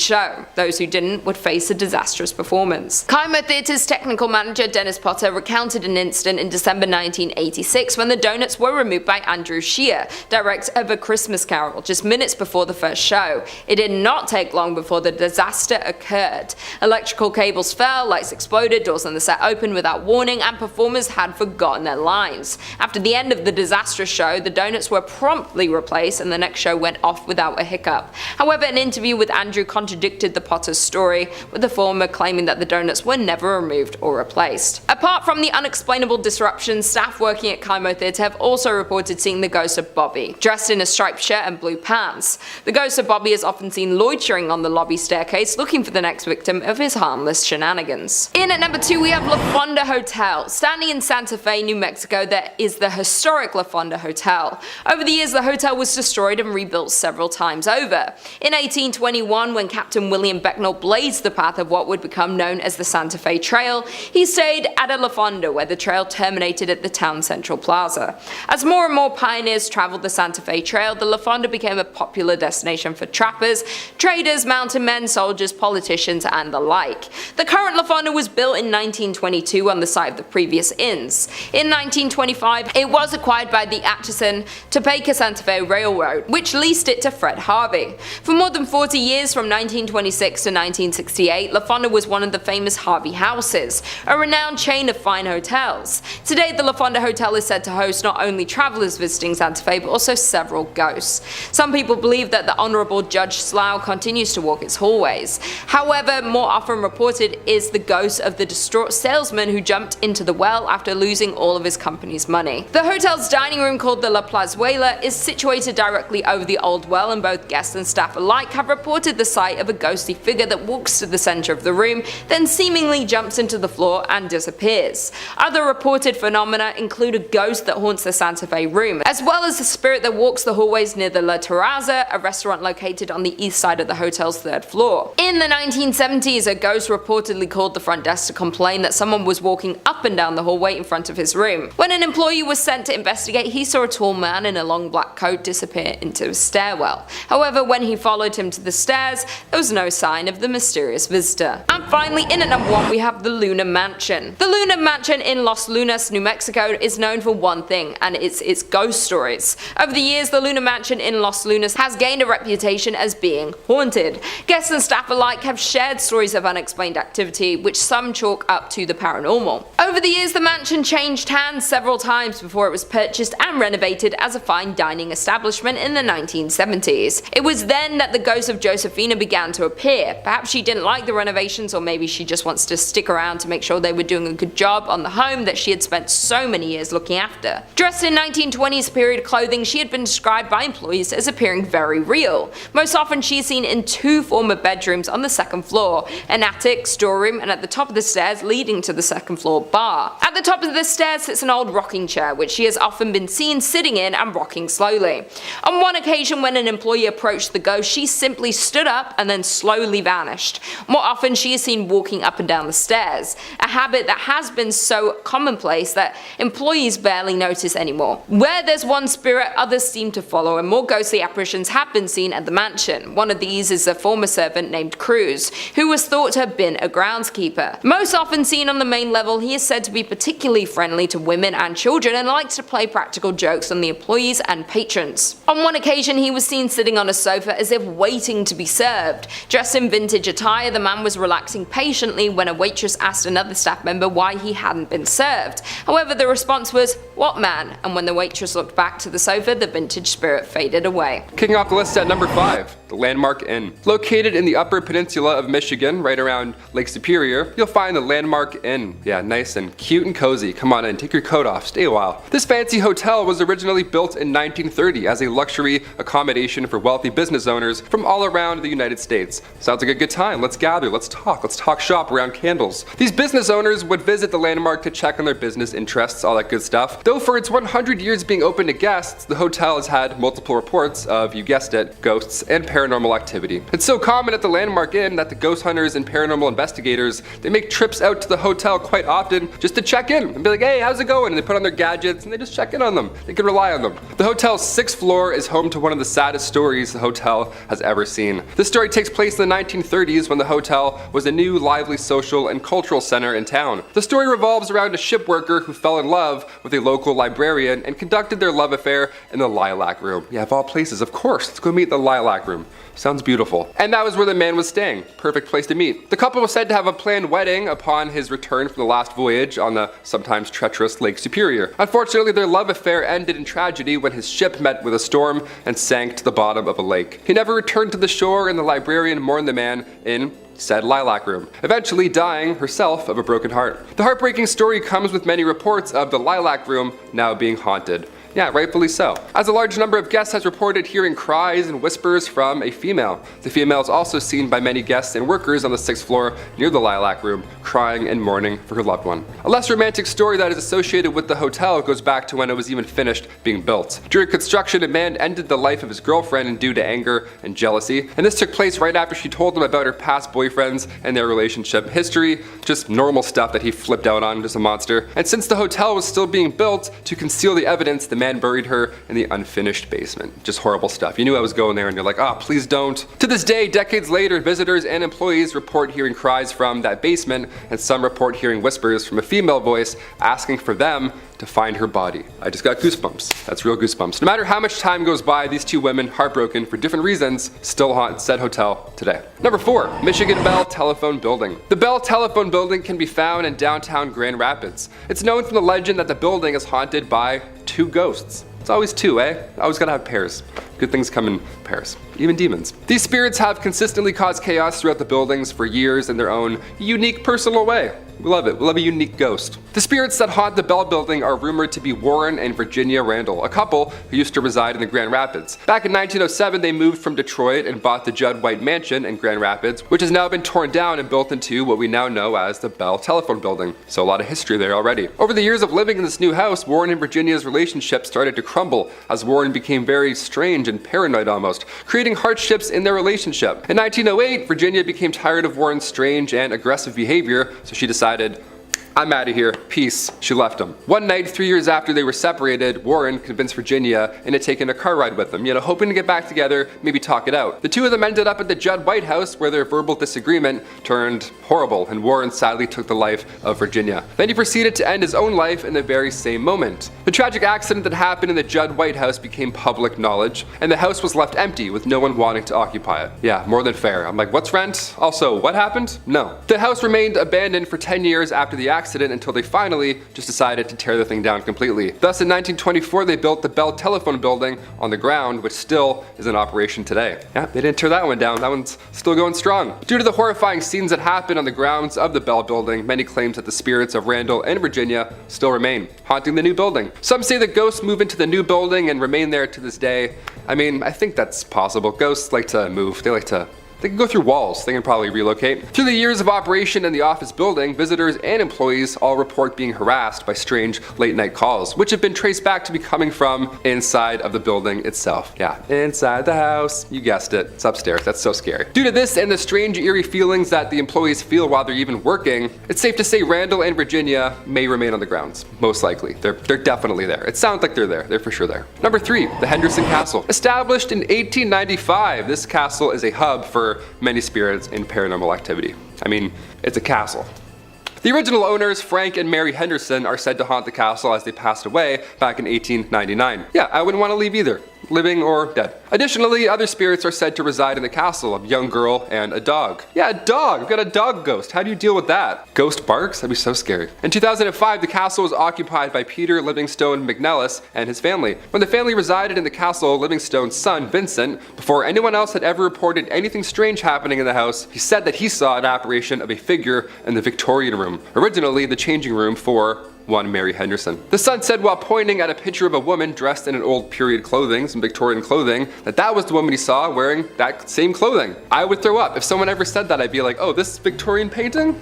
show. Those who didn't would face a disastrous performance. Kimo Theater's technical manager Dennis Potter recounted an incident in December 1986 when the donuts were removed by Andrew Shear, director of A Christmas Carol, just minutes before the first show. It did not take long before the disaster occurred. Electrical cables fell, lights exploded, doors on the set opened without warning, and performers had forgotten their lines. After the end of the disastrous show, the donuts were promptly replaced and the next show went off without a hiccup. However, an interview with Andrew contradicted the Potter's story, with the former claiming that the donuts were never removed or replaced. Apart from the unexplainable disruptions, staff working at Kimo Theater have also reported seeing the ghost of Bobby, dressed in a striped shirt and blue pants. The ghost of Bobby is often seen loitering on the lobby staircase, looking for the next victim of his harmless shenanigans. In at number 2 we have La Fonda Hotel. Standing in Santa Fe, New Mexico, there is the historic La Fonda Hotel. Over the years, the hotel was destroyed and rebuilt several times over. In 1821, when Captain William Becknell blazed the path of what would become known as the Santa Fe Trail, he stayed at a La Fonda where the trail terminated at the town central plaza. As more and more pioneers traveled the Santa Fe Trail, the La Fonda became a popular destination for trappers, traders, mountain men, soldiers, politicians, and the like. The current La Fonda was built in 1922 on the site of the previous inns. In 1925, it was acquired by the Atchison, Topeka Santa Fe Railroad, which leased it to Fred Harvey. For more than 40 years, from 1926 to 1968, La Fonda was one of the famous Harvey houses, a renowned chain of fine hotels. Today, the La Fonda Hotel is said to host not only travelers visiting Santa Fe, but also several ghosts. Some people believe that the Honorable Judge Slough continues to walk its hallways. However, more often reported is the ghost of the distraught salesman who jumped into the well after losing all of his company's money. The hotel's dining room, called the La Plazuela, is situated directly over the old well, and both guests and staff alike have reported the sight of a ghostly figure that walks to the center of the room, then seemingly jumps into the floor and disappears. Other reported phenomena include a ghost that haunts the Santa Fe room, as well as a spirit that walks the hallways near the La Terraza, a restaurant located on the east side of the hotel's 3rd floor. In the 1970s, a ghost reportedly called the front desk to complain that someone was walking up and down the hallway in front of his room. When an employee was sent to investigate, he saw a tall man in a long black coat disappear into a stairwell. However, when he followed him to the stairs, there was no sign of the mysterious visitor. And finally, in at number 1, we have the Luna Mansion. The Luna Mansion in Los Lunas, New Mexico is known for one thing, and it's its ghost stories. Over the years, the Luna Mansion in Los Lunas has gained a reputation as being haunted. Guests and staff alike have shared stories of unexplained activity, which some chalk up to the paranormal. Over the years, the mansion changed hands several times before it was purchased and renovated as a fine dining establishment in the 1970s. It was then that the ghost of Josephina began to appear. Perhaps she didn't like the renovations, or maybe she just wants to stick around to make sure they were doing a good job on the home that she had spent so many years looking after. Dressed in 1920s period clothing, she had been described by employees as appearing very real. Most often she is seen in two former bedrooms on the second floor, an attic, storeroom, and at the top of the stairs leading to the second floor bar. At the top of the stairs sits an old rocking chair, which she has often been seen sitting in and rocking slowly. On one occasion when an employee approached the ghost, she simply stood up and then slowly vanished. More often she is seen walking up and down the stairs, a habit that has been so commonplace that employees barely notice anymore. Where there's one spirit, others seem to follow, and more ghostly apparitions have been seen at the mansion. One of these is a former servant named Cruz, who was thought to have been a groundskeeper. Most often seen on the main level, he is said to be particularly friendly to women and children and likes to play practical jokes on the employees and patrons. On one occasion he was seen sitting on a sofa as if waiting to be served. Dressed in vintage attire, the man was relaxing patiently when a waitress asked another staff member why he hadn't been served. However, the response was, "What man?" And when the waitress looked back to the sofa, the vintage spirit faded away. Kicking off the list at number 5, the Landmark Inn. Located in the Upper Peninsula of Michigan, right around Lake Superior, you'll find the Landmark Inn. Yeah, nice and cute and cozy. Come on in, take your coat off, stay a while. This fancy hotel was originally built in 1930 as a luxury accommodation for wealthy business owners from all around the United States. Sounds like a good time. Let's gather, let's talk shop around candles. These business owners would visit the Landmark to check on their business interests, all that good stuff. Though for its 100 years being open to guests, the hotel has had multiple reports of, you guessed it, ghosts and paranormal activity. It's so common at the Landmark Inn that the ghost hunters and paranormal investigators, they make trips out to the hotel quite often just to check in and be like, hey, how's it going? And they put on their gadgets and they just check in on them. They can rely on them. The hotel's 6th floor is home to one of the saddest stories the hotel has ever seen. This story takes place in the 1930s when the hotel was a new, lively social and cultural center in town. The story revolves around a ship worker who fell in love with a local librarian and conducted their love affair in the Lilac Room. Yeah, of all places, of course. Let's go meet the Lilac Room. Sounds beautiful. And that was where the man was staying. Perfect place to meet. The couple was said to have a planned wedding upon his return from the last voyage on the sometimes treacherous Lake Superior. Unfortunately, their love affair ended in tragedy when his ship met with a storm and sank to the bottom of a lake. He never returned to the shore, and the librarian mourned the man in said Lilac Room, eventually dying herself of a broken heart. The heartbreaking story comes with many reports of the Lilac Room now being haunted. Yeah, rightfully so, as a large number of guests has reported hearing cries and whispers from a female. The female is also seen by many guests and workers on the 6th floor near the Lilac Room, crying and mourning for her loved one. A less romantic story that is associated with the hotel goes back to when it was even finished being built. During construction, a man ended the life of his girlfriend due to anger and jealousy, and this took place right after she told him about her past boyfriends and their relationship history, just normal stuff that he flipped out on, just a monster. And since the hotel was still being built, to conceal the evidence, the man buried her in the unfinished basement. Just horrible stuff. You knew I was going there and you're like, ah, please don't. To this day, decades later, visitors and employees report hearing cries from that basement, and some report hearing whispers from a female voice asking for them to find her body. I just got goosebumps. That's real goosebumps. No matter how much time goes by, these two women, heartbroken for different reasons, still haunt said hotel today. Number 4, Michigan Bell Telephone Building. The Bell Telephone Building can be found in downtown Grand Rapids. It's known from the legend that the building is haunted by 2 ghosts. It's always 2, eh? Always gotta have pairs. Good things come in pairs, even demons. These spirits have consistently caused chaos throughout the buildings for years in their own unique personal way. We love it. We love a unique ghost. The spirits that haunt the Bell Building are rumored to be Warren and Virginia Randall, a couple who used to reside in the Grand Rapids. Back in 1907, they moved from Detroit and bought the Judd White Mansion in Grand Rapids, which has now been torn down and built into what we now know as the Bell Telephone Building. So a lot of history there already. Over the years of living in this new house, Warren and Virginia's relationship started to crumble as Warren became very strange and paranoid almost, creating hardships in their relationship. In 1908, Virginia became tired of Warren's strange and aggressive behavior, so she decided, I'm out of here, peace. She left him. One night, 3 years after they were separated, Warren convinced Virginia into taking a car ride with him, hoping to get back together, maybe talk it out. The two of them ended up at the Judd White house where their verbal disagreement turned horrible, and Warren sadly took the life of Virginia. Then he proceeded to end his own life in the very same moment. The tragic accident that happened in the Judd White house became public knowledge, and the house was left empty with no one wanting to occupy it. Yeah, more than fair. I'm like, what's rent? Also, what happened? No. The house remained abandoned for 10 years after the accident, accident until they finally just decided to tear the thing down completely. Thus, in 1924, they built the Bell Telephone Building on the ground, which still is in operation today. Yeah, they didn't tear that one down. That one's still going strong. Due to the horrifying scenes that happened on the grounds of the Bell Building, many claim that the spirits of Randall and Virginia still remain, haunting the new building. Some say that ghosts move into the new building and remain there to this day. I mean, I think that's possible. Ghosts like to move. They can go through walls. They can probably relocate. Through the years of operation in the office building, visitors and employees all report being harassed by strange late night calls, which have been traced back to be coming from inside of the building itself. Yeah, inside the house. You guessed it. It's upstairs. That's so scary. Due to this and the strange eerie feelings that the employees feel while they're even working, it's safe to say Randall and Virginia may remain on the grounds. Most likely. They're definitely there. It sounds like they're there. They're for sure there. Number 3, the Henderson Castle. Established in 1895, this castle is a hub for many spirits and paranormal activity. I mean, it's a castle. The original owners, Frank and Mary Henderson, are said to haunt the castle as they passed away back in 1899. Yeah, I wouldn't want to leave either, living or dead. Additionally, other spirits are said to reside in the castle, a young girl and a dog. Yeah, a dog! We've got a dog ghost. How do you deal with that? Ghost barks? That'd be so scary. In 2005, the castle was occupied by Peter Livingstone McNellis and his family. When the family resided in the castle, Livingstone's son, Vincent, before anyone else had ever reported anything strange happening in the house, he said that he saw an apparition of a figure in the Victorian room, originally the changing room for one Mary Henderson. The son said while pointing at a picture of a woman dressed in an old period clothing, some Victorian clothing, that was the woman he saw wearing that same clothing. I would throw up. If someone ever said that, I'd be like, oh, this Victorian painting?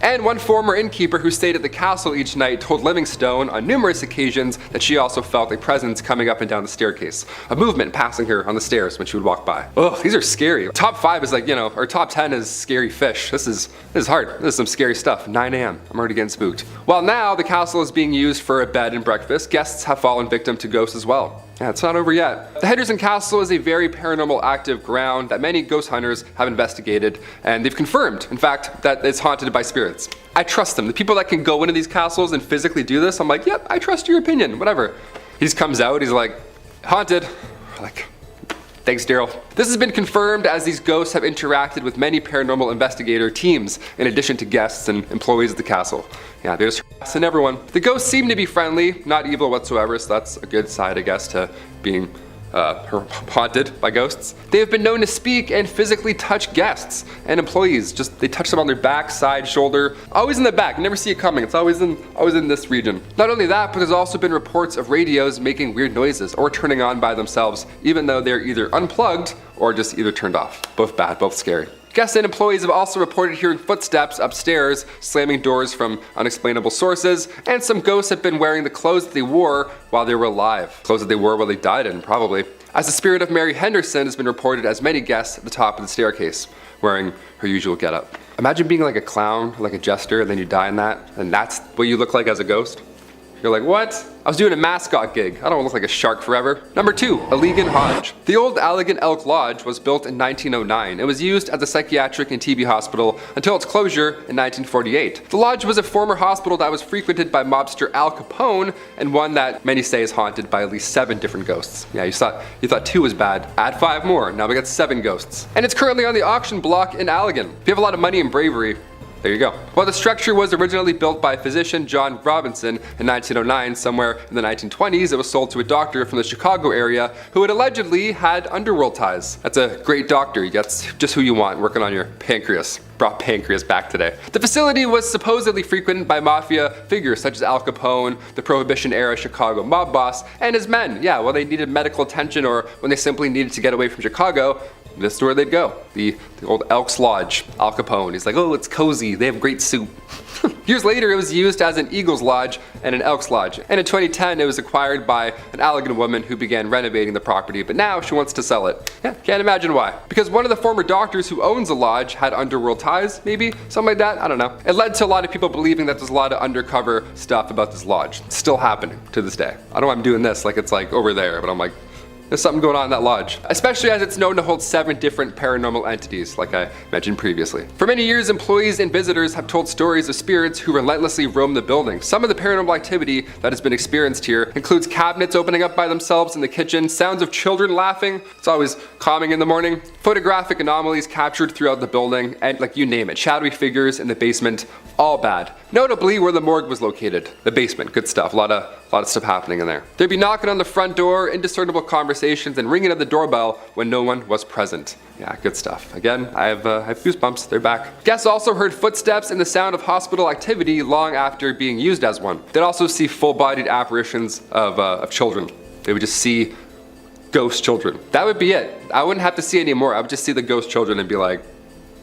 And one former innkeeper who stayed at the castle each night told Livingstone on numerous occasions that she also felt a presence coming up and down the staircase, a movement passing her on the stairs when she would walk by. Ugh, these are scary. Top 5 is like, or top 10 is scary fish. This is hard. This is some scary stuff. 9 a.m. I'm already getting spooked. While now the castle is being used for a bed and breakfast, guests have fallen victim to ghosts as well. Yeah, it's not over yet. The Henderson Castle is a very paranormal active ground that many ghost hunters have investigated, and they've confirmed, in fact, that it's haunted by spirits. I trust them. The people that can go into these castles and physically do this, I'm like, yep, I trust your opinion, whatever. He just comes out, he's like, haunted. We're like, thanks, Daryl. This has been confirmed as these ghosts have interacted with many paranormal investigator teams, in addition to guests and employees of the castle. Yeah, they're just harassing everyone. The ghosts seem to be friendly, not evil whatsoever, so that's a good side, I guess, to being haunted by ghosts. They have been known to speak and physically touch guests and employees. They touch them on their back, side, shoulder, always in the back. Never see it coming. It's always in this region. Not only that, but there's also been reports of radios making weird noises or turning on by themselves, even though they're either unplugged or just either turned off. Both bad, both scary. Guests and employees have also reported hearing footsteps upstairs, slamming doors from unexplainable sources, and some ghosts have been wearing the clothes that they wore while they were alive. Clothes that they wore while they died in, probably. As the spirit of Mary Henderson has been reported as many guests at the top of the staircase, wearing her usual getup. Imagine being like a clown, like a jester, and then you die in that, and that's what you look like as a ghost. You're like, what? I was doing a mascot gig. I don't look like a shark forever. Number 2, Allegan Lodge. The old Allegan Elk Lodge was built in 1909. It was used as a psychiatric and TB hospital until its closure in 1948. The lodge was a former hospital that was frequented by mobster Al Capone, and one that many say is haunted by at least 7 different ghosts. Yeah, you thought 2 was bad. Add 5 more. Now we got 7 ghosts. And it's currently on the auction block in Allegan. If you have a lot of money and bravery, there you go. While the structure was originally built by physician John Robinson in 1909, somewhere in the 1920s, it was sold to a doctor from the Chicago area who had allegedly had underworld ties. That's a great doctor. That's just who you want working on your pancreas. Brought pancreas back today. The facility was supposedly frequented by mafia figures such as Al Capone, the Prohibition-era Chicago mob boss, and his men. Yeah, well, they needed medical attention or when they simply needed to get away from Chicago, this is where they'd go. The old Elks Lodge, Al Capone. He's like, oh, it's cozy. They have great soup. Years later, it was used as an Eagles Lodge and an Elks Lodge. And in 2010, it was acquired by an Allegan woman who began renovating the property, but now she wants to sell it. Yeah, can't imagine why. Because one of the former doctors who owns the lodge had underworld ties, maybe? Something like that? I don't know. It led to a lot of people believing that there's a lot of undercover stuff about this lodge. It's still happening to this day. I don't know why I'm doing this like it's like over there, but I'm like, There's something going on in that lodge, especially as it's known to hold 7 different paranormal entities, like I mentioned previously. For many years, employees and visitors have told stories of spirits who relentlessly roam the building. Some of the paranormal activity that has been experienced here includes cabinets opening up by themselves in the kitchen, sounds of children laughing, it's always calming in the morning, photographic anomalies captured throughout the building, and like you name it, shadowy figures in the basement, all bad. Notably where the morgue was located, the basement, good stuff, a lot of stuff happening in there. They'd be knocking on the front door, indiscernible conversations, and ringing of the doorbell when no one was present. Yeah, good stuff. Again, I have goosebumps, they're back. Guests also heard footsteps and the sound of hospital activity long after being used as one. They'd also see full-bodied apparitions of children. They would just see ghost children. That would be it. I wouldn't have to see any more. I would just see the ghost children and be like,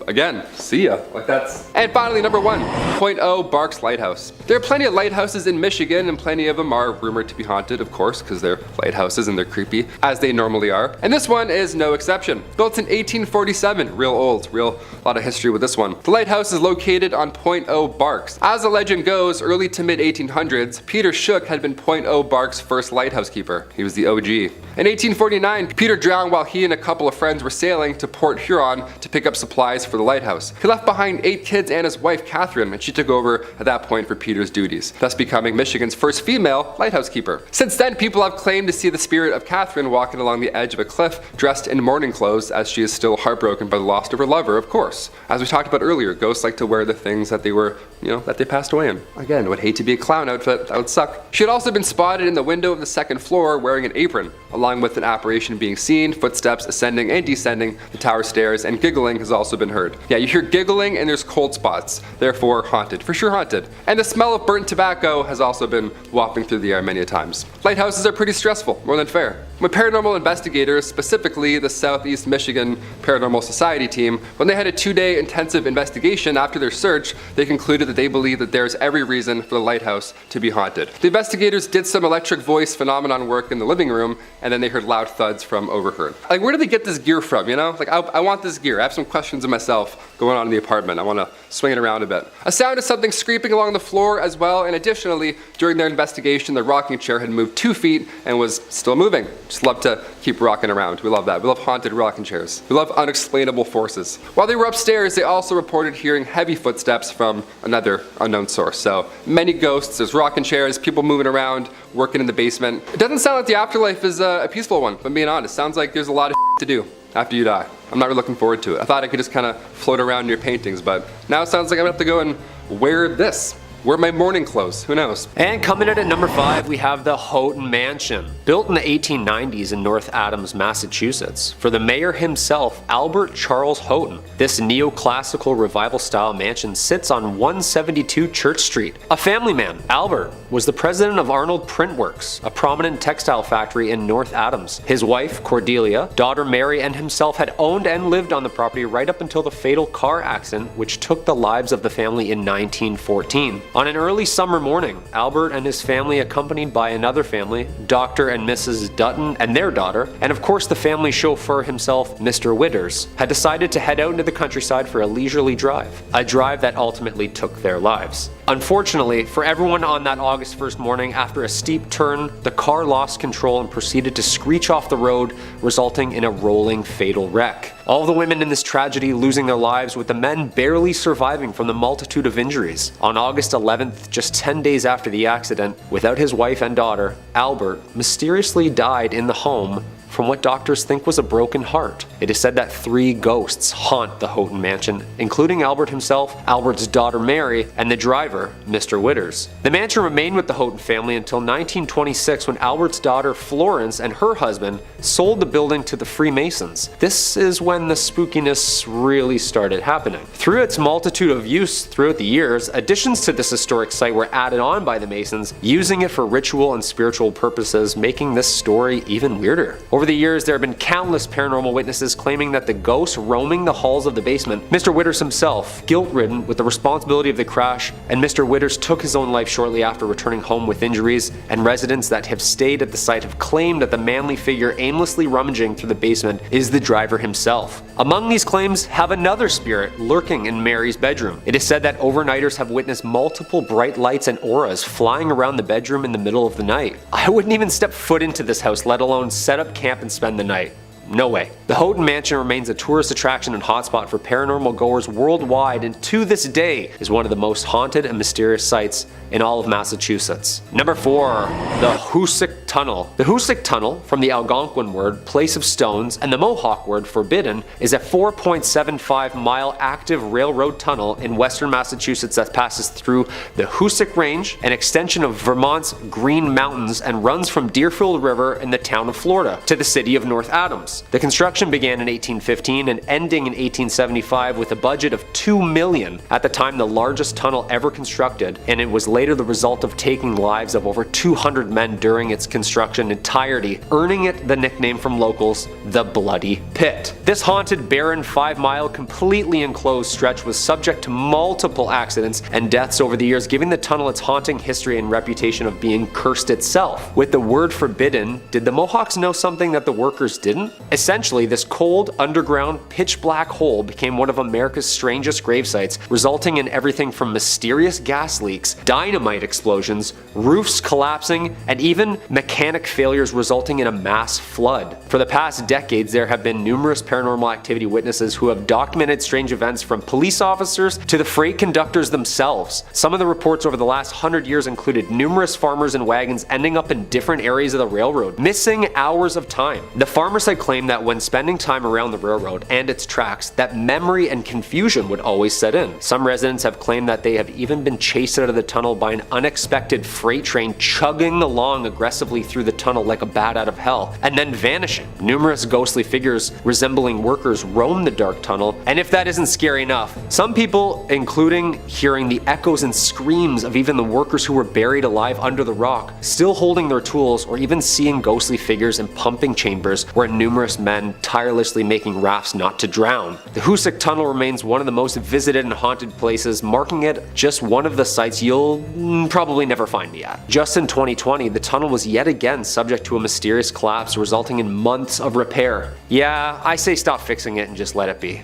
again, see ya. Like that's. And finally, number 1, 0.0 Barks Lighthouse. There are plenty of lighthouses in Michigan, and plenty of them are rumored to be haunted, of course, because they're lighthouses and they're creepy, as they normally are. And this one is no exception. Built in 1847, real old, a lot of history with this one. The lighthouse is located on 0.0 Barks. As the legend goes, early to mid 1800s, Peter Shook had been 0.0 Barks' first lighthouse keeper. He was the OG. In 1849, Peter drowned while he and a couple of friends were sailing to Port Huron to pick up supplies for the lighthouse. He left behind 8 kids and his wife Catherine, and she took over at that point for Peter's duties, thus becoming Michigan's first female lighthouse keeper. Since then, people have claimed to see the spirit of Catherine walking along the edge of a cliff dressed in mourning clothes, as she is still heartbroken by the loss of her lover, of course. As we talked about earlier, ghosts like to wear the things that they were, that they passed away in. Again, would hate to be a clown outfit, that would suck. She had also been spotted in the window of the 2nd floor wearing an apron, along with an apparition being seen, footsteps ascending and descending the tower stairs, and giggling has also been heard. Yeah, you hear giggling and there's cold spots, therefore haunted, for sure haunted. And the smell of burnt tobacco has also been wafting through the air many a times. Lighthouses are pretty stressful, more than fair. When paranormal investigators, specifically the Southeast Michigan Paranormal Society team, when they had a 2-day intensive investigation after their search, they concluded that they believe that there is every reason for the lighthouse to be haunted. The investigators did some electric voice phenomenon work in the living room, and then they heard loud thuds from overheard. Like, where did they get this gear from, Like, I want this gear. I have some questions of myself going on in the apartment. I want to swing it around a bit. A sound of something scraping along the floor as well, and additionally, during their investigation, the rocking chair had moved 2 feet and was still moving. Just love to keep rocking around. We love that. We love haunted rocking chairs. We love unexplainable forces. While they were upstairs, they also reported hearing heavy footsteps from another unknown source. So many ghosts, there's rocking chairs, people moving around, working in the basement. It doesn't sound like the afterlife is a peaceful one, if I'm being honest. Sounds like there's a lot of to do after you die. I'm not really looking forward to it. I thought I could just kind of float around in your paintings, but now it sounds like I'm gonna have to go and wear this. Wear my morning clothes, who knows? And coming in at number 5, we have the Hoden Mansion. Built in the 1890s in North Adams, Massachusetts, for the mayor himself, Albert Charles Hoden. This neoclassical revival-style mansion sits on 172 Church Street. A family man, Albert was the president of Arnold Print Works, a prominent textile factory in North Adams. His wife, Cordelia, daughter Mary, and himself had owned and lived on the property right up until the fatal car accident which took the lives of the family in 1914. On an early summer morning, Albert and his family, accompanied by another family, Dr. and Mrs. Dutton and their daughter, and of course the family chauffeur himself, Mr. Witters, had decided to head out into the countryside for a leisurely drive, a drive that ultimately took their lives. Unfortunately, for everyone on that August 1st morning, after a steep turn, the car lost control and proceeded to screech off the road, resulting in a rolling fatal wreck. All the women in this tragedy losing their lives, with the men barely surviving from the multitude of injuries. On August 11th, just 10 days after the accident, without his wife and daughter, Albert mysteriously died in the home from what doctors think was a broken heart. It is said that 3 ghosts haunt the Hoden Mansion, including Albert himself, Albert's daughter Mary, and the driver, Mr. Witters. The mansion remained with the Hoden family until 1926, when Albert's daughter Florence and her husband sold the building to the Freemasons. This is when the spookiness really started happening. Through its multitude of use throughout the years, additions to this historic site were added on by the Masons, using it for ritual and spiritual purposes, making this story even weirder. Over the years, there have been countless paranormal witnesses claiming that the ghosts roaming the halls of the basement, Mr. Witters himself, guilt-ridden with the responsibility of the crash, and Mr. Witters took his own life shortly after returning home with injuries, and residents that have stayed at the site have claimed that the manly figure aimlessly rummaging through the basement is the driver himself. Among these claims have another spirit lurking in Mary's bedroom. It is said that overnighters have witnessed multiple bright lights and auras flying around the bedroom in the middle of the night. I wouldn't even step foot into this house, let alone set up camp camp and spend the night. No way. The Hoden Mansion remains a tourist attraction and hotspot for paranormal goers worldwide, and to this day is one of the most haunted and mysterious sites in all of Massachusetts. Number 4. The Husk Tunnel. The Husk Tunnel, from the Algonquin word place of stones and the Mohawk word forbidden, is a 4.75-mile active railroad tunnel in western Massachusetts that passes through the Husk Range, an extension of Vermont's Green Mountains, and runs from Deerfield River in the town of Florida to the city of North Adams. The construction began in 1815 and ending in 1875 with a budget of $2 million, at the time the largest tunnel ever constructed, and it was later the result of taking lives of over 200 men during its construction entirety, earning it the nickname from locals, the Bloody Pit. This haunted, barren, 5-mile, completely enclosed stretch was subject to multiple accidents and deaths over the years, giving the tunnel its haunting history and reputation of being cursed itself. With the word forbidden, did the Mohawks know something that the workers didn't? Essentially, this cold, underground, pitch-black hole became one of America's strangest grave sites, resulting in everything from mysterious gas leaks, dynamite explosions, roofs collapsing, and even mechanic failures resulting in a mass flood. For the past decades, there have been numerous paranormal activity witnesses who have documented strange events, from police officers to the freight conductors themselves. Some of the reports over the last 100 years included numerous farmers and wagons ending up in different areas of the railroad, missing hours of time. The farmers had claimed that when spending time around the railroad and its tracks, that memory and confusion would always set in. Some residents have claimed that they have even been chased out of the tunnel by an unexpected freight train chugging along aggressively through the tunnel like a bat out of hell, and then vanishing. Numerous ghostly figures resembling workers roam the dark tunnel, and if that isn't scary enough, some people, including hearing the echoes and screams of even the workers who were buried alive under the rock, still holding their tools, or even seeing ghostly figures in pumping chambers where numerous men tirelessly making rafts not to drown. The Husk Tunnel remains one of the most visited and haunted places, marking it just one of the sites you'll probably never find me at. Just in 2020, the tunnel was yet again subject to a mysterious collapse, resulting in months of repair. Yeah, I say stop fixing it and just let it be.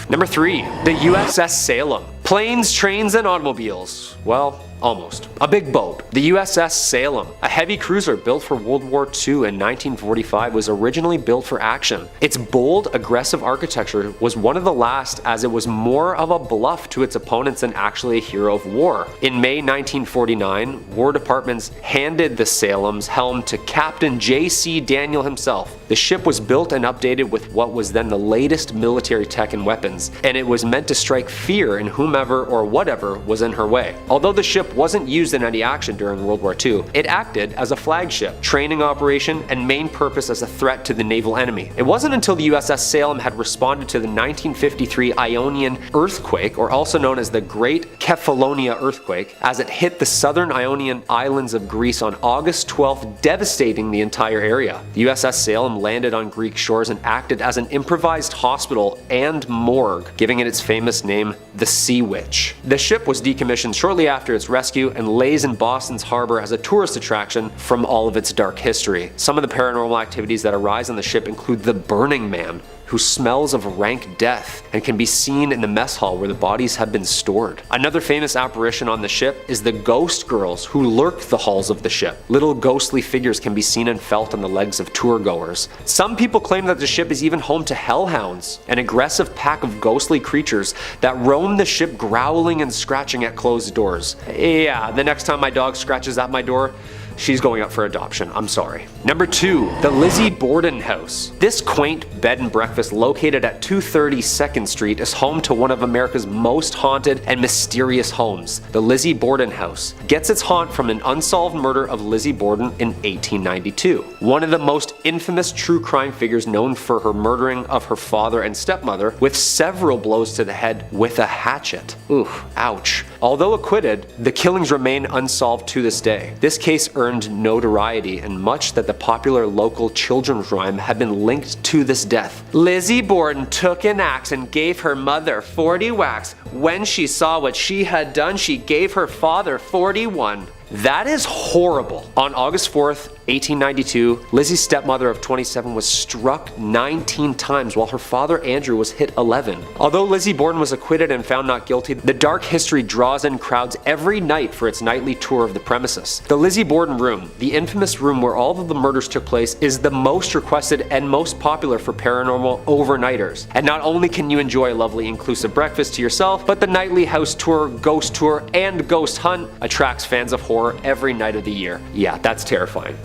Number 3. The USS Salem. Planes, trains, and automobiles. Well, almost. A big boat. The USS Salem, a heavy cruiser built for World War II in 1945, was originally built for action. Its bold, aggressive architecture was one of the last, as it was more of a bluff to its opponents than actually a hero of war. In May 1949, War Departments handed the Salem's helm to Captain J.C. Daniel himself. The ship was built and updated with what was then the latest military tech and weapons, and it was meant to strike fear in whomever or whatever was in her way. Although the ship wasn't used in any action during World War II, it acted as a flagship, training operation, and main purpose as a threat to the naval enemy. It wasn't until the USS Salem had responded to the 1953 Ionian earthquake, or also known as the Great Kefalonia earthquake, as it hit the southern Ionian islands of Greece on August 12th, devastating the entire area. The USS Salem landed on Greek shores and acted as an improvised hospital and morgue, giving it its famous name, the Sea Witch. The ship was decommissioned shortly after its rescue and lays in Boston's harbor as a tourist attraction from all of its dark history. Some of the paranormal activities that arise on the ship include the Burning Man, who smells of rank death and can be seen in the mess hall where the bodies have been stored. Another famous apparition on the ship is the Ghost Girls, who lurk the halls of the ship. Little ghostly figures can be seen and felt on the legs of tour goers. Some people claim that the ship is even home to hellhounds, an aggressive pack of ghostly creatures that roam the ship, growling and scratching at closed doors. Yeah, the next time my dog scratches at my door, she's going up for adoption, I'm sorry. Number 2, the Lizzie Borden House. This quaint bed and breakfast located at 230 2nd Street is home to one of America's most haunted and mysterious homes. The Lizzie Borden House gets its haunt from an unsolved murder of Lizzie Borden in 1892. One of the most infamous true crime figures, known for her murdering of her father and stepmother with several blows to the head with a hatchet. Oof, ouch. Although acquitted, the killings remain unsolved to this day. This case earned notoriety, and much that the popular local children's rhyme had been linked to this death. Lizzie Borden took an axe and gave her mother 40 whacks. When she saw what she had done, she gave her father 41. That is horrible. On August 4th, 1892, Lizzie's stepmother of 27 was struck 19 times while her father Andrew was hit 11. Although Lizzie Borden was acquitted and found not guilty, the dark history draws in crowds every night for its nightly tour of the premises. The Lizzie Borden room, the infamous room where all of the murders took place, is the most requested and most popular for paranormal overnighters. And not only can you enjoy a lovely inclusive breakfast to yourself, but the nightly house tour, ghost tour, and ghost hunt attracts fans of horror every night of the year. Yeah, that's terrifying.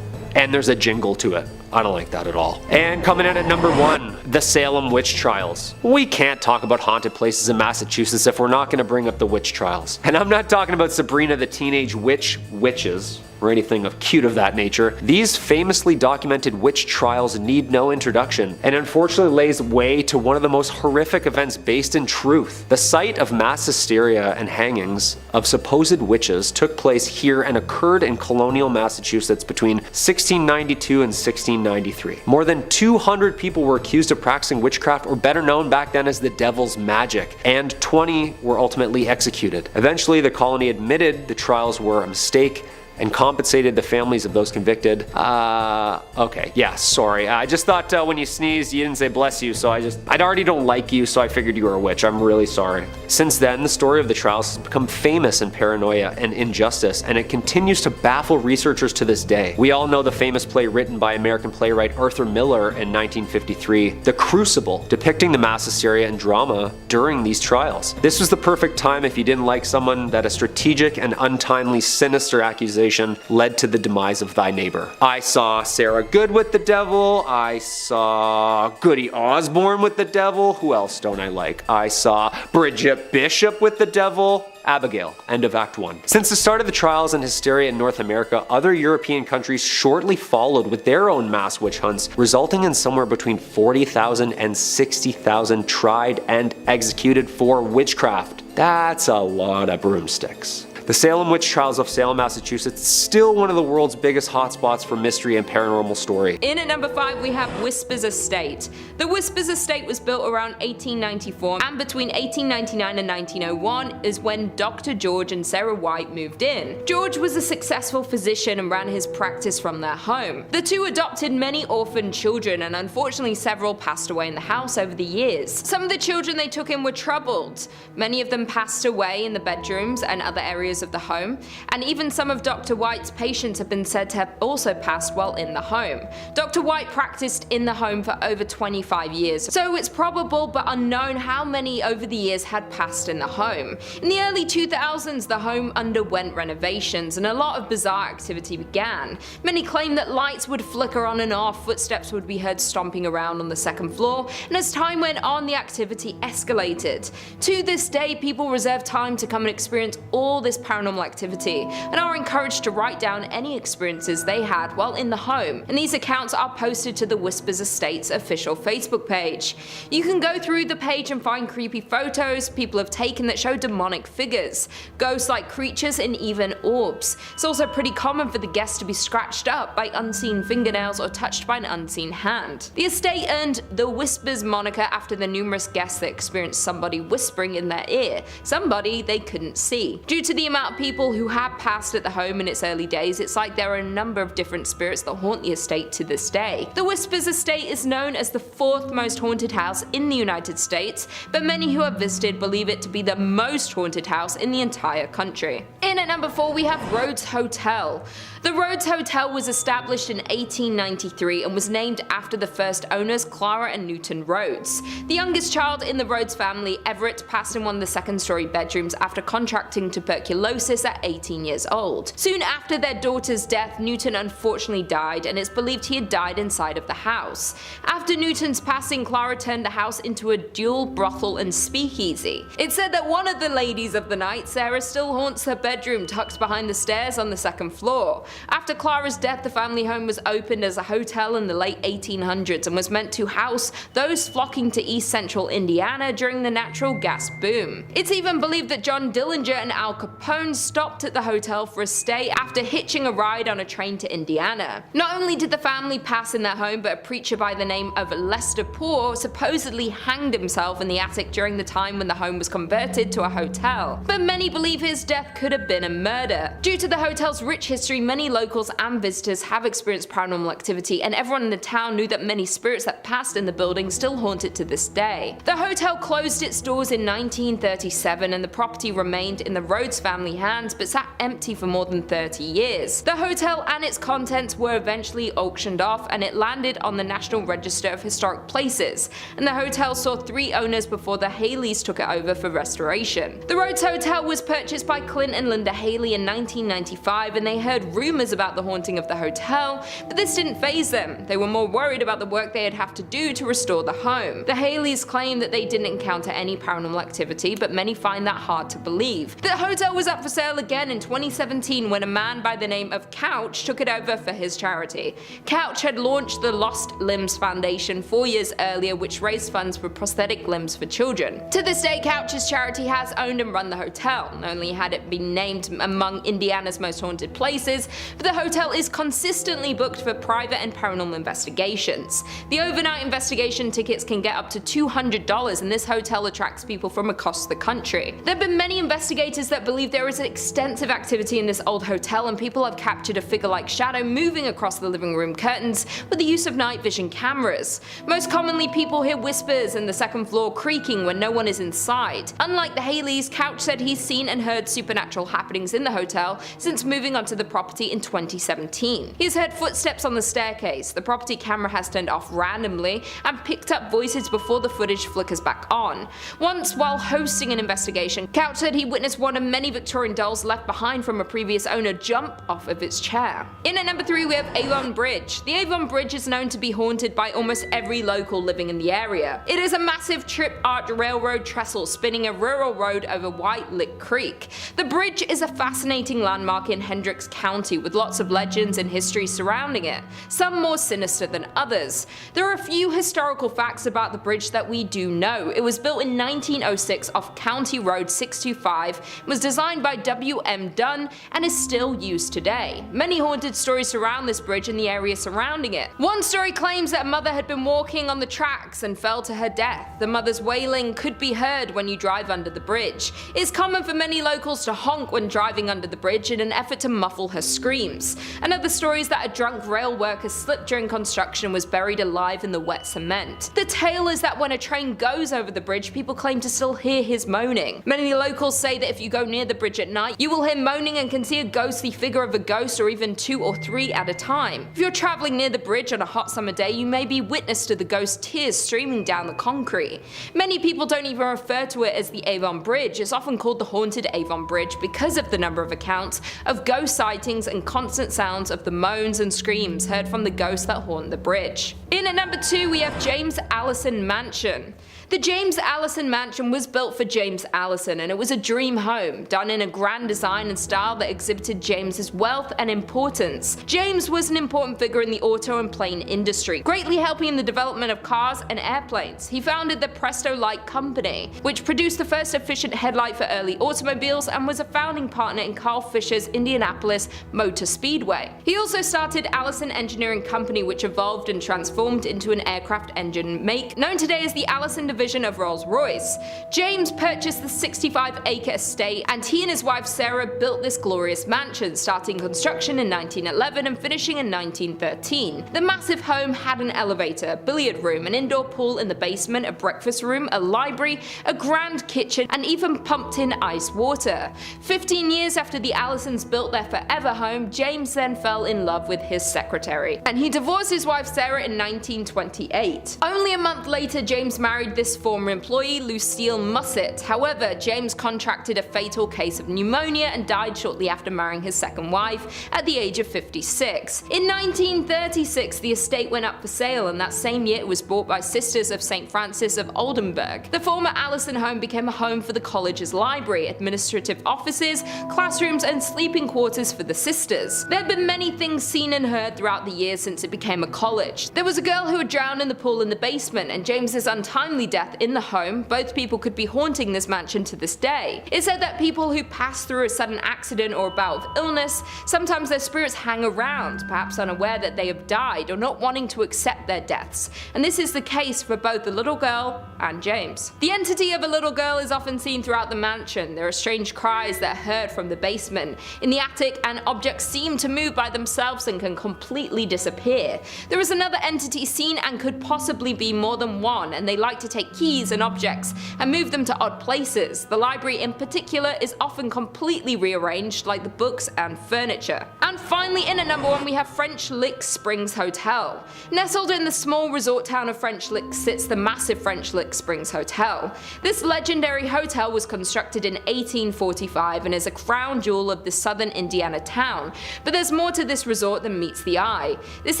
And there's a jingle to it. I don't like that at all. And coming in at number 1, the Salem Witch Trials. We can't talk about haunted places in Massachusetts if we're not going to bring up the witch trials. And I'm not talking about Sabrina the Teenage Witches, or anything of cute of that nature. These famously documented witch trials need no introduction, and unfortunately lays way to one of the most horrific events based in truth. The site of mass hysteria and hangings of supposed witches took place here and occurred in colonial Massachusetts between 1692 and 1693. More than 200 people were accused of practicing witchcraft, or better known back then as the devil's magic, and 20 were ultimately executed. Eventually, the colony admitted the trials were a mistake and compensated the families of those convicted. Okay, yeah, sorry. I just thought when you sneezed, you didn't say bless you, so I already don't like you, so I figured you were a witch. I'm really sorry. Since then, the story of the trials has become famous in paranoia and injustice, and it continues to baffle researchers to this day. We all know the famous play written by American playwright Arthur Miller in 1953, The Crucible, depicting the mass hysteria and drama during these trials. This was the perfect time if you didn't like someone that a strategic and untimely sinister accusation led to the demise of thy neighbor. I saw Sarah Good with the devil. I saw Goody Osborne with the devil. Who else don't I like? I saw Bridget Bishop with the devil. Abigail. End of Act 1. Since the start of the trials and hysteria in North America, other European countries shortly followed with their own mass witch hunts, resulting in somewhere between 40,000 and 60,000 tried and executed for witchcraft. That's a lot of broomsticks. The Salem Witch Trials of Salem, Massachusetts, still one of the world's biggest hotspots for mystery and paranormal story. In at number 5 we have Whispers Estate. The Whispers Estate was built around 1894, and between 1899 and 1901 is when Dr. George and Sarah White moved in. George was a successful physician and ran his practice from their home. The two adopted many orphaned children, and unfortunately several passed away in the house over the years. Some of the children they took in were troubled. Many of them passed away in the bedrooms and other areas of the home, and even some of Dr. White's patients have been said to have also passed while in the home. Dr. White practiced in the home for over 25 years, so it's probable but unknown how many over the years had passed in the home. In the early 2000s, the home underwent renovations and a lot of bizarre activity began. Many claim that lights would flicker on and off, footsteps would be heard stomping around on the second floor, and as time went on, the activity escalated. To this day, people reserve time to come and experience all this paranormal activity, and are encouraged to write down any experiences they had while in the home, and these accounts are posted to the Whispers Estate's official Facebook page. You can go through the page and find creepy photos people have taken that show demonic figures, ghost-like creatures, and even orbs. It's also pretty common for the guests to be scratched up by unseen fingernails or touched by an unseen hand. The estate earned the Whispers moniker after the numerous guests that experienced somebody whispering in their ear, somebody they couldn't see. Due to the amount of people who have passed at the home in its early days, it's like there are a number of different spirits that haunt the estate to this day. The Whispers Estate is known as the 4th most haunted house in the United States, but many who have visited believe it to be the most haunted house in the entire country. In at number 4 we have Rhodes Hotel. The Rhodes Hotel was established in 1893 and was named after the first owners, Clara and Newton Rhodes. The youngest child in the Rhodes family, Everett, passed in one of the second-story bedrooms after contracting tuberculosis at 18 years old. Soon after their daughter's death, Newton unfortunately died, and it's believed he had died inside of the house. After Newton's passing, Clara turned the house into a dual brothel and speakeasy. It's said that one of the ladies of the night, Sarah, still haunts her bedroom tucked behind the stairs on the second floor. After Clara's death, the family home was opened as a hotel in the late 1800s and was meant to house those flocking to East Central Indiana during the natural gas boom. It's even believed that John Dillinger and Al Capone stopped at the hotel for a stay after hitching a ride on a train to Indiana. Not only did the family pass in their home, but a preacher by the name of Lester Poor supposedly hanged himself in the attic during the time when the home was converted to a hotel. But many believe his death could have been a murder. Due to the hotel's rich history, many many locals and visitors have experienced paranormal activity, and everyone in the town knew that many spirits that passed in the building still haunt it to this day. The hotel closed its doors in 1937 and the property remained in the Rhodes family hands but sat empty for more than 30 years. The hotel and its contents were eventually auctioned off and it landed on the National Register of Historic Places, and the hotel saw 3 owners before the Haleys took it over for restoration. The Rhodes Hotel was purchased by Clint and Linda Haley in 1995 and they heard rumors about the haunting of the hotel, but this didn't faze them. They were more worried about the work they'd have to do to restore the home. The Haleys claim that they didn't encounter any paranormal activity, but many find that hard to believe. The hotel was up for sale again in 2017 when a man by the name of Couch took it over for his charity. Couch had launched the Lost Limbs Foundation 4 years earlier, which raised funds for prosthetic limbs for children. To this day, Couch's charity has owned and run the hotel. Not only had it been named among Indiana's most haunted places, but the hotel is consistently booked for private and paranormal investigations. The overnight investigation tickets can get up to $200, and this hotel attracts people from across the country. There have been many investigators that believe there is extensive activity in this old hotel, and people have captured a figure-like shadow moving across the living room curtains with the use of night vision cameras. Most commonly, people hear whispers and the second floor creaking when no one is inside. Unlike the Haleys, Couch said he's seen and heard supernatural happenings in the hotel since moving onto the property in 2017. He's heard footsteps on the staircase, the property camera has turned off randomly, and picked up voices before the footage flickers back on. Once, while hosting an investigation, Couch said he witnessed one of many Victorian dolls left behind from a previous owner jump off of its chair. In at number 3 we have Avon Bridge. The Avon Bridge is known to be haunted by almost every local living in the area. It is a massive trip-arch railroad trestle spinning a rural road over White Lick Creek. The bridge is a fascinating landmark in Hendricks County with lots of legends and history surrounding it, some more sinister than others. There are a few historical facts about the bridge that we do know. It was built in 1906 off County Road 625, was designed by W.M. Dunn, and is still used today. Many haunted stories surround this bridge and the area surrounding it. One story claims that a mother had been walking on the tracks and fell to her death. The mother's wailing could be heard when you drive under the bridge. It's common for many locals to honk when driving under the bridge in an effort to muffle her screams. Another story is that a drunk rail worker slipped during construction and was buried alive in the wet cement. The tale is that when a train goes over the bridge, people claim to still hear his moaning. Many locals say that if you go near the bridge at night, you will hear moaning and can see a ghostly figure of a ghost, or even 2 or 3 at a time. If you're traveling near the bridge on a hot summer day, you may be witness to the ghost tears streaming down the concrete. Many people don't even refer to it as the Avon Bridge. It's often called the Haunted Avon Bridge because of the number of accounts of ghost sightings and constant sounds of the moans and screams heard from the ghosts that haunt the bridge. In at number 2 we have James Allison Mansion. The James Allison Mansion was built for James Allison, and it was a dream home, done in a grand design and style that exhibited James's wealth and importance. James was an important figure in the auto and plane industry, greatly helping in the development of cars and airplanes. He founded the Presto Light Company, which produced the first efficient headlight for early automobiles, and was a founding partner in Carl Fisher's Indianapolis Motor Speedway. He also started Allison Engineering Company, which evolved and transformed into an aircraft engine make known today as the Allison division of Rolls-Royce. James purchased the 65-acre estate, and he and his wife Sarah built this glorious mansion, starting construction in 1911 and finishing in 1913. The massive home had an elevator, a billiard room, an indoor pool in the basement, a breakfast room, a library, a grand kitchen, and even pumped-in ice water. 15 years after the Allisons built their forever home, James then fell in love with his secretary, and he divorced his wife Sarah in 1928. Only a month later, James married this former employee, Lucille Musset. However, James contracted a fatal case of pneumonia and died shortly after marrying his second wife at the age of 56. In 1936, the estate went up for sale, and that same year it was bought by Sisters of St. Francis of Oldenburg. The former Allison home became a home for the college's library, administrative offices, classrooms, and sleeping quarters for the sisters. There have been many things seen and heard throughout the years since it became a college. There was a girl who had drowned in the pool in the basement, and James's untimely death death in the home, both people could be haunting this mansion to this day. It's said that people who pass through a sudden accident or a bout of illness, sometimes their spirits hang around, perhaps unaware that they have died or not wanting to accept their deaths, and this is the case for both the little girl and James. The entity of a little girl is often seen throughout the mansion. There are strange cries that are heard from the basement, in the attic, and objects seem to move by themselves and can completely disappear. There is another entity seen and could possibly be more than one, and they like to take keys and objects and move them to odd places. The library in particular is often completely rearranged, like the books and furniture. And finally, in at number 1 we have French Lick Springs Hotel. Nestled in the small resort town of French Lick sits the massive French Lick Springs Hotel. This legendary hotel was constructed in 1845 and is a crown jewel of the southern Indiana town, but there's more to this resort than meets the eye. This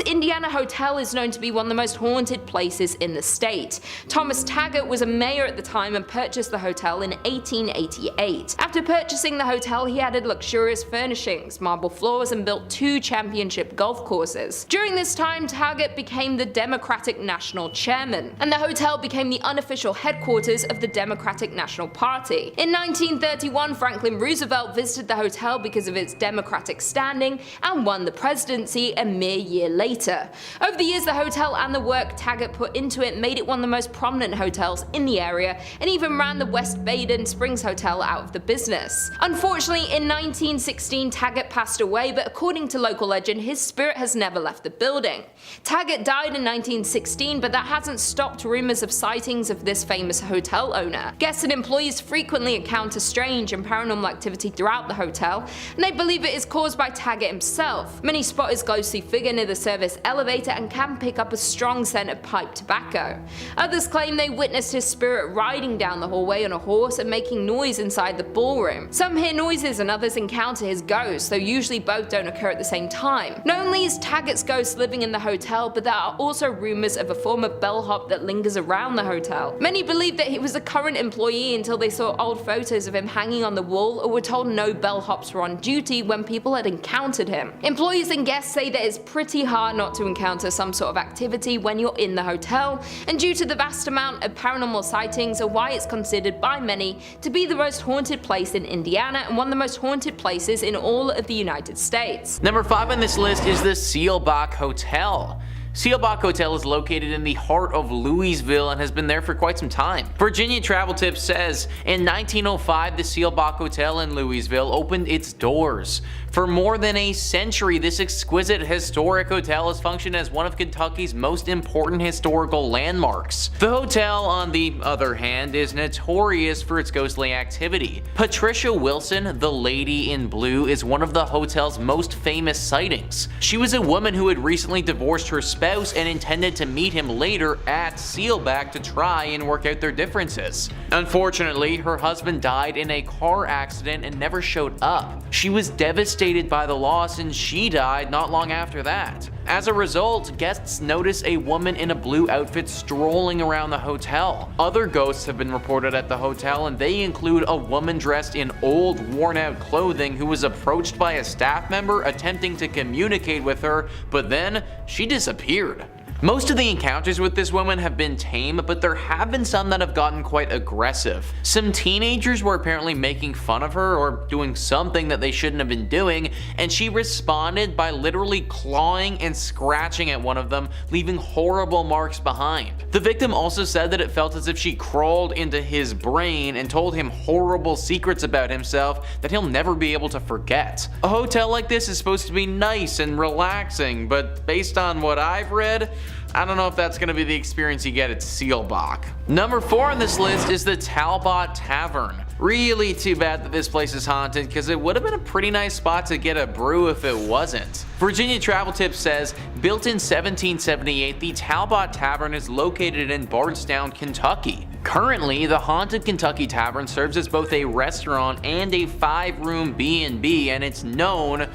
Indiana hotel is known to be one of the most haunted places in the state. Thomas Taggart was a mayor at the time and purchased the hotel in 1888. After purchasing the hotel, he added luxurious furnishings, marble floors, and built 2 championship golf courses. During this time, Taggart became the Democratic National Chairman, and the hotel became the unofficial headquarters of the Democratic National Party. In 1931, Franklin Roosevelt visited the hotel because of its Democratic standing and won the presidency a mere year later. Over the years, the hotel and the work Taggart put into it made it one of the most prominent hotels in the area, and even ran the West Baden Springs Hotel out of the business. Unfortunately, in 1916, Taggart passed away, but according to local legend, his spirit has never left the building. Taggart died in 1916, but that hasn't stopped rumors of sightings of this famous hotel owner. Guests and employees frequently encounter strange and paranormal activity throughout the hotel, and they believe it is caused by Taggart himself. Many spot his ghostly figure near the service elevator and can pick up a strong scent of pipe tobacco. Others claim they witnessed his spirit riding down the hallway on a horse and making noise inside the ballroom. Some hear noises and others encounter his ghost, though usually both don't occur at the same time. Not only is Taggart's ghost living in the hotel, but there are also rumors of a former bellhop that lingers around the hotel. Many believe that he was a current employee until they saw old photos of him hanging on the wall, or were told no bellhops were on duty when people had encountered him. Employees and guests say that it's pretty hard not to encounter some sort of activity when you're in the hotel, and due to the vast amount of paranormal sightings are why it's considered by many to be the most haunted place in Indiana and one of the most haunted places in all of the United States. Number 5 on this list is the Seelbach Hotel. Seelbach Hotel is located in the heart of Louisville and has been there for quite some time. Virginia Travel Tips says, in 1905 the Seelbach Hotel in Louisville opened its doors. For more than a century, this exquisite historic hotel has functioned as one of Kentucky's most important historical landmarks. The hotel, on the other hand, is notorious for its ghostly activity. Patricia Wilson, the Lady in Blue, is one of the hotel's most famous sightings. She was a woman who had recently divorced her spouse and intended to meet him later at Seelbach to try and work out their differences. Unfortunately, her husband died in a car accident and never showed up. She was devastated by the loss and she died not long after that. As a result, guests notice a woman in a blue outfit strolling around the hotel. Other ghosts have been reported at the hotel, and they include a woman dressed in old, worn-out clothing who was approached by a staff member attempting to communicate with her, but then she disappeared. Most of the encounters with this woman have been tame, but there have been some that have gotten quite aggressive. Some teenagers were apparently making fun of her or doing something that they shouldn't have been doing, and she responded by literally clawing and scratching at one of them, leaving horrible marks behind. The victim also said that it felt as if she crawled into his brain and told him horrible secrets about himself that he'll never be able to forget. A hotel like this is supposed to be nice and relaxing, but based on what I've read, I don't know if that's going to be the experience you get at Seelbach. Number 4 on this list is the Talbot Tavern. Really too bad that this place is haunted, because it would have been a pretty nice spot to get a brew if it wasn't. Virginia Travel Tips says, built in 1778, the Talbot Tavern is located in Bardstown, Kentucky. Currently, the Haunted Kentucky Tavern serves as both a restaurant and a 5-room B&B, and it's known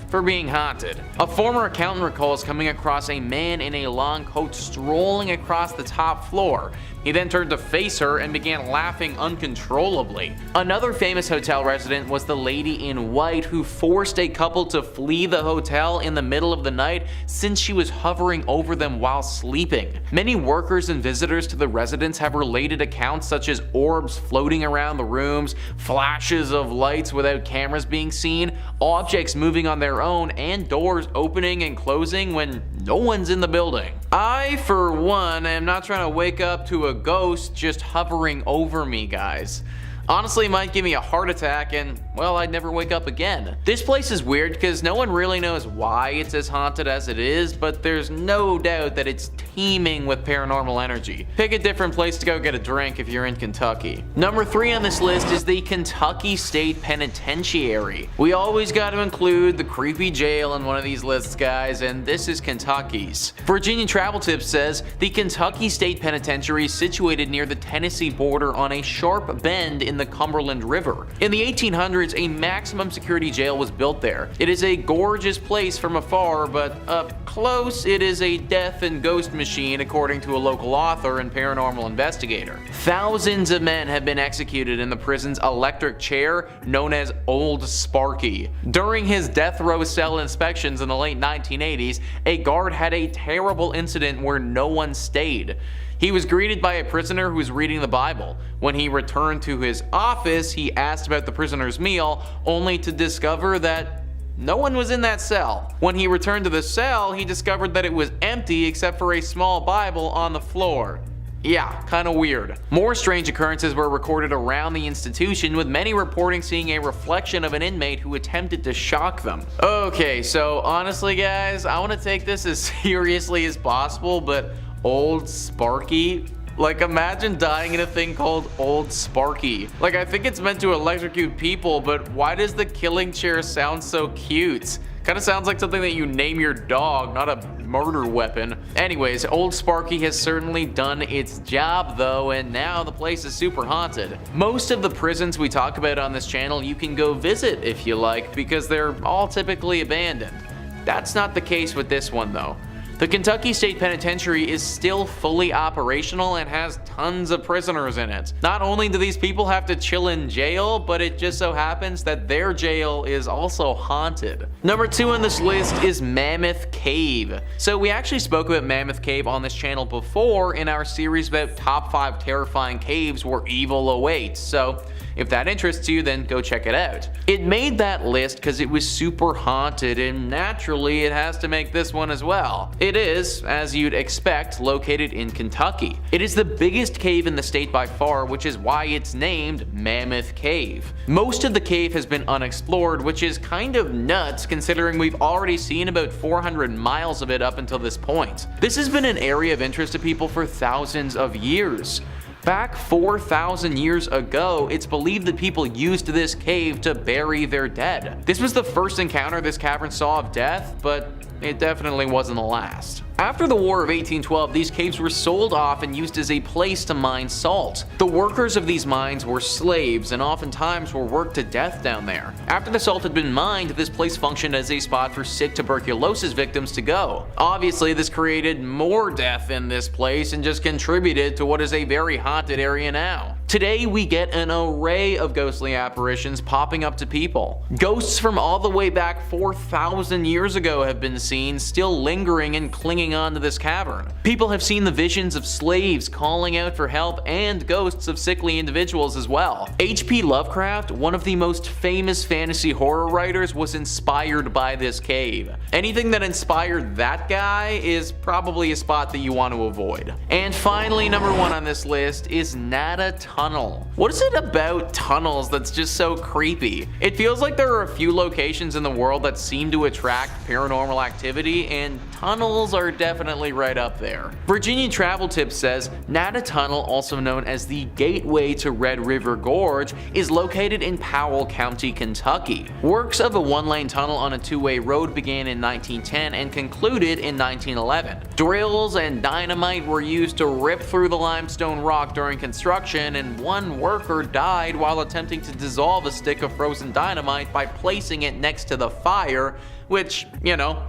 for being haunted. A former accountant recalls coming across a man in a long coat strolling across the top floor. He then turned to face her and began laughing uncontrollably. Another famous hotel resident was the lady in white who forced a couple to flee the hotel in the middle of the night since she was hovering over them while sleeping. Many workers and visitors to the residence have related accounts such as orbs floating around the rooms, flashes of lights without cameras being seen, objects moving on their own, and doors opening and closing when no one's in the building. I, for one, am not trying to wake up to a ghost just hovering over me, guys. Honestly, it might give me a heart attack and, well, I'd never wake up again. This place is weird because no one really knows why it's as haunted as it is, but there's no doubt that it's teeming with paranormal energy. Pick a different place to go get a drink if you're in Kentucky. Number 3 on this list is the Kentucky State Penitentiary. We always got to include the creepy jail in one of these lists, guys, and this is Kentucky's. Virginia Travel Tips says the Kentucky State Penitentiary is situated near the Tennessee border on a sharp bend in the Cumberland River. In the 1800s, a maximum security jail was built there. It is a gorgeous place from afar, but up close, it is a death and ghost machine, according to a local author and paranormal investigator. Thousands of men have been executed in the prison's electric chair, known as Old Sparky. During his death row cell inspections in the late 1980s, a guard had a terrible incident where no one stayed. He was greeted by a prisoner who was reading the Bible. When he returned to his office, he asked about the prisoner's meal, only to discover that no one was in that cell. When he returned to the cell, he discovered that it was empty except for a small Bible on the floor. Yeah, kinda weird. More strange occurrences were recorded around the institution, with many reporting seeing a reflection of an inmate who attempted to shock them. Okay, so honestly guys, I want to take this as seriously as possible, but Old Sparky? Like, imagine dying in a thing called Old Sparky. Like, I think it's meant to electrocute people, but why does the killing chair sound so cute? Kinda sounds like something that you name your dog, not a murder weapon. Anyways, Old Sparky has certainly done its job though, and now the place is super haunted. Most of the prisons we talk about on this channel you can go visit if you like, because they're all typically abandoned. That's not the case with this one though. The Kentucky State Penitentiary is still fully operational and has tons of prisoners in it. Not only do these people have to chill in jail, but it just so happens that their jail is also haunted. Number 2 on this list is Mammoth Cave. So we actually spoke about Mammoth Cave on this channel before in our series about top 5 terrifying caves where evil awaits, so if that interests you, then go check it out. It made that list because it was super haunted, and naturally it has to make this one as well. It is, as you'd expect, located in Kentucky. It is the biggest cave in the state by far, which is why it's named Mammoth Cave. Most of the cave has been unexplored, which is kind of nuts considering we've already seen about 400 miles of it up until this point. This has been an area of interest to people for thousands of years. Back 4,000 years ago, it's believed that people used this cave to bury their dead. This was the first encounter this cavern saw of death, but it definitely wasn't the last. After the War of 1812, these caves were sold off and used as a place to mine salt. The workers of these mines were slaves and oftentimes were worked to death down there. After the salt had been mined, this place functioned as a spot for sick tuberculosis victims to go. Obviously, this created more death in this place and just contributed to what is a very haunted area now. Today, we get an array of ghostly apparitions popping up to people. Ghosts from all the way back 4,000 years ago have been seen, still lingering and clinging onto this cavern. People have seen the visions of slaves calling out for help and ghosts of sickly individuals as well. H.P. Lovecraft, one of the most famous fantasy horror writers, was inspired by this cave. Anything that inspired that guy is probably a spot that you want to avoid. And finally, number 1 on this list is Nada Tunnel. What is it about tunnels that's just so creepy? It feels like there are a few locations in the world that seem to attract paranormal activity, and tunnels are definitely right up there. Virginia Travel Tips says Nada Tunnel, also known as the Gateway to Red River Gorge, is located in Powell County, Kentucky. Works of a 1-lane tunnel on a 2-way road began in 1910 and concluded in 1911. Drills and dynamite were used to rip through the limestone rock during construction, and one worker died while attempting to dissolve a stick of frozen dynamite by placing it next to the fire, which,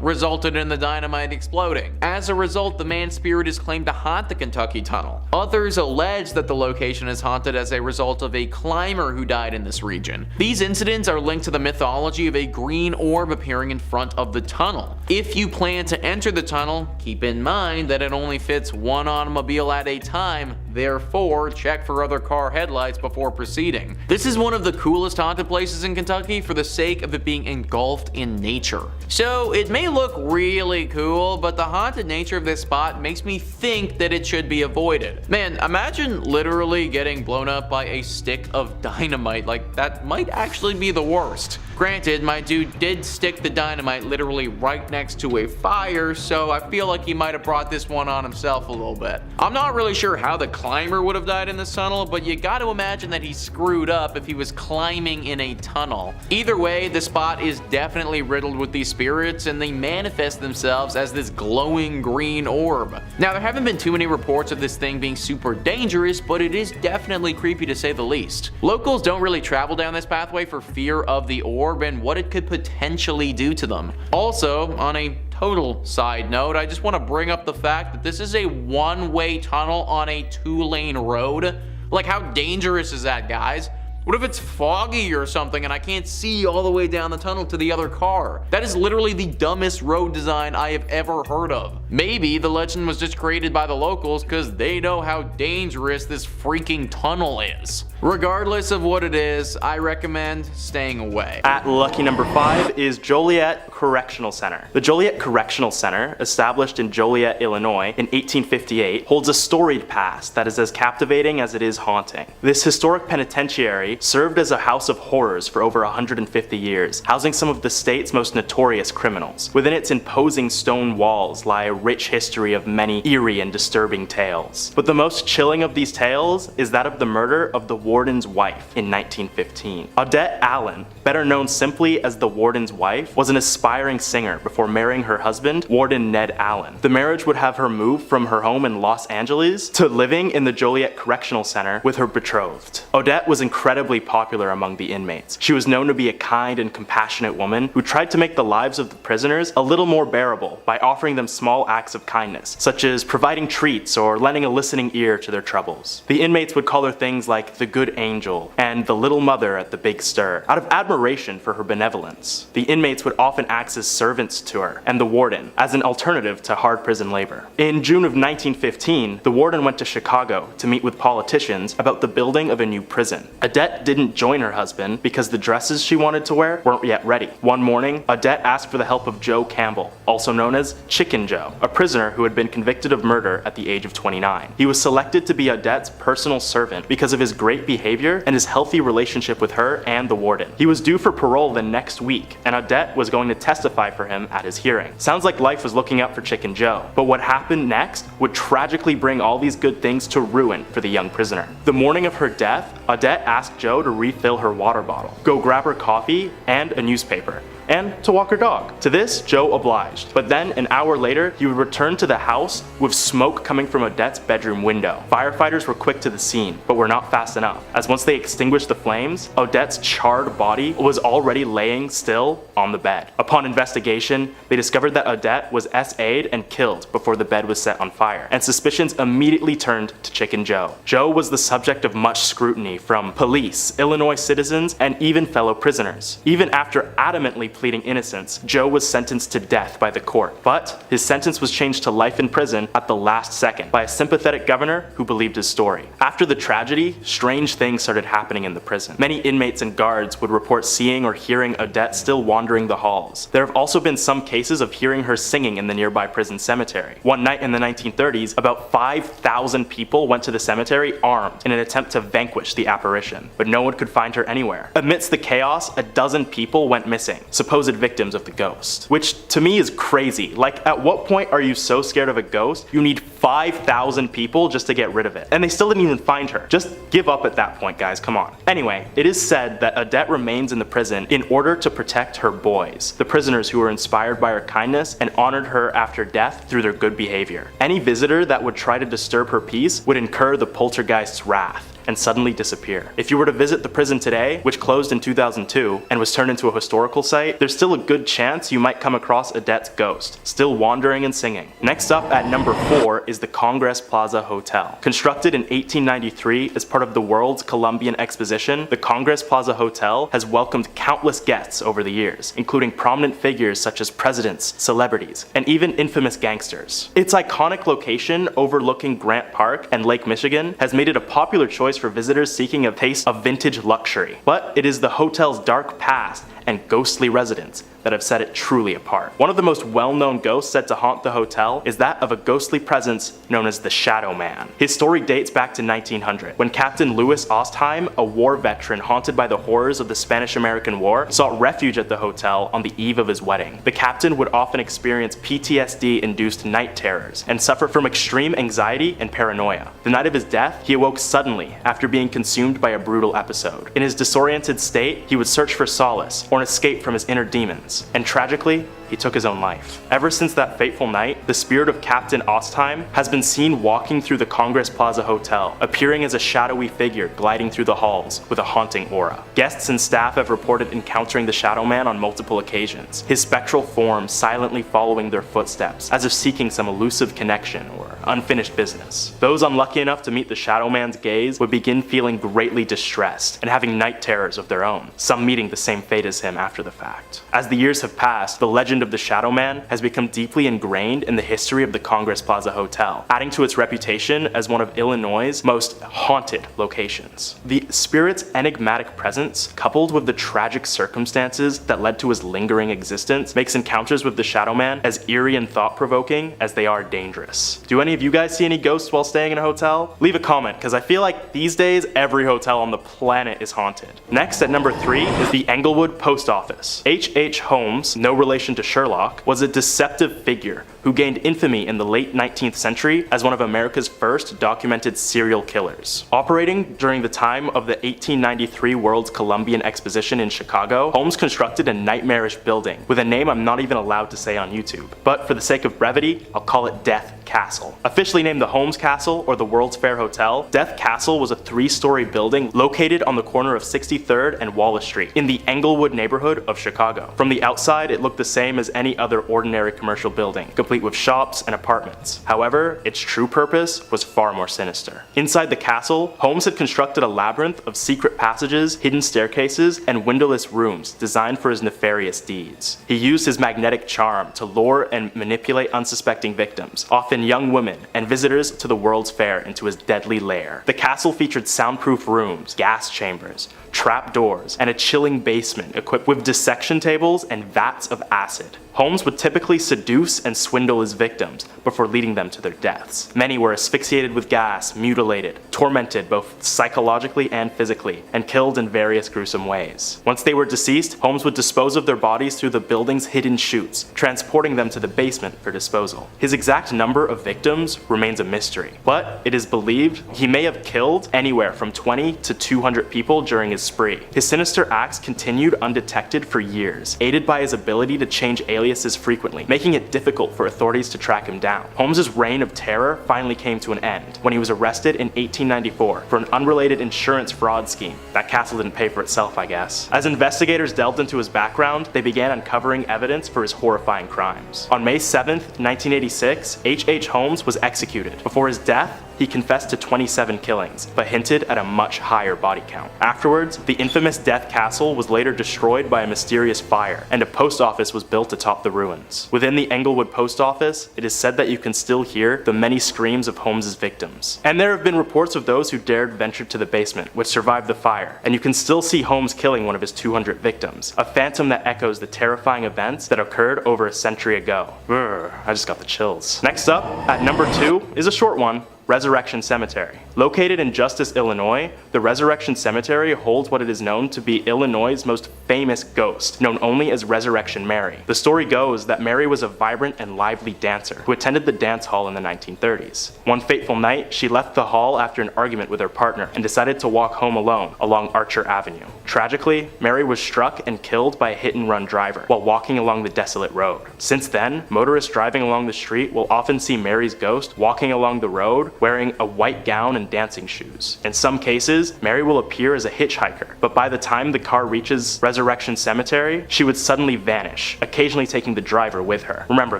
resulted in the dynamite exploding. As a result, the man's spirit is claimed to haunt the Kentucky Tunnel. Others allege that the location is haunted as a result of a climber who died in this region. These incidents are linked to the mythology of a green orb appearing in front of the tunnel. If you plan to enter the tunnel, keep in mind that it only fits one automobile at a time, therefore check for other car headlights before proceeding. This is one of the coolest haunted places in Kentucky for the sake of it being engulfed in nature. So it may look really cool, but the haunted nature of this spot makes me think that it should be avoided. Man, imagine literally getting blown up by a stick of dynamite. Like, that might actually be the worst. Granted, my dude did stick the dynamite literally right next to a fire, so I feel like he might have brought this one on himself a little bit. I'm not really sure how the climber would have died in this tunnel, but you gotta imagine that he screwed up if he was climbing in a tunnel. Either way, the spot is definitely riddled with these spirits, and they manifest themselves as this glowing green orb. Now, there haven't been too many reports of this thing being super dangerous, but it is definitely creepy to say the least. Locals don't really travel down this pathway for fear of the orb and what it could potentially do to them. Also, on a total side note, I just want to bring up the fact that this is a one-way tunnel on a two-lane road. Like, how dangerous is that, guys? What if it's foggy or something and I can't see all the way down the tunnel to the other car? That is literally the dumbest road design I have ever heard of. Maybe the legend was just created by the locals because they know how dangerous this freaking tunnel is. Regardless of what it is, I recommend staying away. At lucky number 5 is Joliet Correctional Center. The Joliet Correctional Center, established in Joliet, Illinois in 1858, holds a storied past that is as captivating as it is haunting. This historic penitentiary served as a house of horrors for over 150 years, housing some of the state's most notorious criminals. Within its imposing stone walls lie a rich history of many eerie and disturbing tales. But the most chilling of these tales is that of the murder of the warden's wife in 1915. Odette Allen, better known simply as the warden's wife, was an aspiring singer before marrying her husband, Warden Ned Allen. The marriage would have her move from her home in Los Angeles to living in the Joliet Correctional Center with her betrothed. Odette was incredibly popular among the inmates. She was known to be a kind and compassionate woman who tried to make the lives of the prisoners a little more bearable by offering them small acts of kindness, such as providing treats or lending a listening ear to their troubles. The inmates would call her things like the good angel and the little mother at the big stir, out of admiration for her benevolence. The inmates would often act as servants to her and the warden, as an alternative to hard prison labor. In June of 1915, the warden went to Chicago to meet with politicians about the building of a new prison. Odette didn't join her husband because the dresses she wanted to wear weren't yet ready. One morning, Odette asked for the help of Joe Campbell, also known as Chicken Joe, a prisoner who had been convicted of murder at the age of 29. He was selected to be Odette's personal servant because of his great behavior and his healthy relationship with her and the warden. He was due for parole the next week, and Odette was going to testify for him at his hearing. Sounds like life was looking up for Chicken Joe, but what happened next would tragically bring all these good things to ruin for the young prisoner. The morning of her death, Odette asked Joe to refill her water bottle, go grab her coffee and a newspaper, and to walk her dog. To this, Joe obliged, but then an hour later, he would return to the house with smoke coming from Odette's bedroom window. Firefighters were quick to the scene, but were not fast enough, as once they extinguished the flames, Odette's charred body was already laying still on the bed. Upon investigation, they discovered that Odette was SA'd and killed before the bed was set on fire, and suspicions immediately turned to Chicken Joe. Joe was the subject of much scrutiny from police, Illinois citizens, and even fellow prisoners. Even after adamantly pleading innocence, Joe was sentenced to death by the court, but his sentence was changed to life in prison at the last second by a sympathetic governor who believed his story. After the tragedy, strange things started happening in the prison. Many inmates and guards would report seeing or hearing Odette still wandering the halls. There have also been some cases of hearing her singing in the nearby prison cemetery. One night in the 1930s, about 5,000 people went to the cemetery armed in an attempt to vanquish the apparition, but no one could find her anywhere. Amidst the chaos, a dozen people went missing, supposed victims of the ghost, which to me is crazy. Like, at what point are you so scared of a ghost you need 5,000 people just to get rid of it? And they still didn't even find her. Just give up at that point, guys, come on. Anyway, it is said that Odette remains in the prison in order to protect her boys, the prisoners who were inspired by her kindness and honored her after death through their good behavior. Any visitor that would try to disturb her peace would incur the poltergeist's wrath. and suddenly disappear. If you were to visit the prison today, which closed in 2002 and was turned into a historical site, there's still a good chance you might come across Odette's ghost, still wandering and singing. Next up at number 4 is the Congress Plaza Hotel. Constructed in 1893 as part of the World's Columbian Exposition, the Congress Plaza Hotel has welcomed countless guests over the years, including prominent figures such as presidents, celebrities, and even infamous gangsters. Its iconic location overlooking Grant Park and Lake Michigan has made it a popular choice for visitors seeking a taste of vintage luxury. But it is the hotel's dark past and ghostly residents that have set it truly apart. One of the most well-known ghosts said to haunt the hotel is that of a ghostly presence known as the Shadow Man. His story dates back to 1900, when Captain Louis Ostheim, a war veteran haunted by the horrors of the Spanish-American War, sought refuge at the hotel on the eve of his wedding. The captain would often experience PTSD-induced night terrors and suffer from extreme anxiety and paranoia. The night of his death, he awoke suddenly after being consumed by a brutal episode. In his disoriented state, he would search for solace or an escape from his inner demons, and tragically, he took his own life. Ever since that fateful night, the spirit of Captain Ostheim has been seen walking through the Congress Plaza Hotel, appearing as a shadowy figure gliding through the halls with a haunting aura. Guests and staff have reported encountering the Shadow Man on multiple occasions, his spectral form silently following their footsteps, as if seeking some elusive connection or unfinished business. Those unlucky enough to meet the Shadow Man's gaze would begin feeling greatly distressed and having night terrors of their own, some meeting the same fate as him after the fact. As the years have passed, the legend of the Shadow Man has become deeply ingrained in the history of the Congress Plaza Hotel, adding to its reputation as one of Illinois' most haunted locations. The spirit's enigmatic presence, coupled with the tragic circumstances that led to his lingering existence, makes encounters with the Shadow Man as eerie and thought-provoking as they are dangerous. Do any of you guys see any ghosts while staying in a hotel? Leave a comment, because I feel like these days every hotel on the planet is haunted. Next, at number 3, is the Englewood Post Office. H.H. Holmes, no relation to Sherlock, was a deceptive figure who gained infamy in the late 19th century as one of America's first documented serial killers. Operating during the time of the 1893 World's Columbian Exposition in Chicago, Holmes constructed a nightmarish building with a name I'm not even allowed to say on YouTube. But for the sake of brevity, I'll call it Death Castle. Officially named the Holmes Castle or the World's Fair Hotel, Death Castle was a 3-story building located on the corner of 63rd and Wallace Street in the Englewood neighborhood of Chicago. From the outside, it looked the same as any other ordinary commercial building, complete with shops and apartments. However, its true purpose was far more sinister. Inside the castle, Holmes had constructed a labyrinth of secret passages, hidden staircases, and windowless rooms designed for his nefarious deeds. He used his magnetic charm to lure and manipulate unsuspecting victims, often young women and visitors to the World's Fair, into his deadly lair. The castle featured soundproof rooms, gas chambers, trap doors, and a chilling basement equipped with dissection tables and vats of acid. Holmes would typically seduce and swindle his victims before leading them to their deaths. Many were asphyxiated with gas, mutilated, tormented both psychologically and physically, and killed in various gruesome ways. Once they were deceased, Holmes would dispose of their bodies through the building's hidden chutes, transporting them to the basement for disposal. His exact number of victims remains a mystery, but it is believed he may have killed anywhere from 20 to 200 people during his spree. His sinister acts continued undetected for years, aided by his ability to change aliases frequently, making it difficult for authorities to track him down. Holmes' reign of terror finally came to an end when he was arrested in 1894 for an unrelated insurance fraud scheme. That castle didn't pay for itself, I guess. As investigators delved into his background, they began uncovering evidence for his horrifying crimes. On May 7th, 1986, H.H. Holmes was executed. Before his death, he confessed to 27 killings, but hinted at a much higher body count. Afterwards, the infamous Death Castle was later destroyed by a mysterious fire, and a post office was built atop the ruins. Within the Englewood post office, it is said that you can still hear the many screams of Holmes' victims. And there have been reports of those who dared venture to the basement, which survived the fire, and you can still see Holmes killing one of his 200 victims, a phantom that echoes the terrifying events that occurred over a century ago. I just got the chills. Next up, at number 2, is a short one. Resurrection Cemetery. Located in Justice, Illinois, the Resurrection Cemetery holds what it is known to be Illinois' most famous ghost, known only as Resurrection Mary. The story goes that Mary was a vibrant and lively dancer who attended the dance hall in the 1930s. One fateful night, she left the hall after an argument with her partner and decided to walk home alone along Archer Avenue. Tragically, Mary was struck and killed by a hit-and-run driver while walking along the desolate road. Since then, motorists driving along the street will often see Mary's ghost walking along the road wearing a white gown and in dancing shoes. In some cases, Mary will appear as a hitchhiker, but by the time the car reaches Resurrection Cemetery, she would suddenly vanish, occasionally taking the driver with her. Remember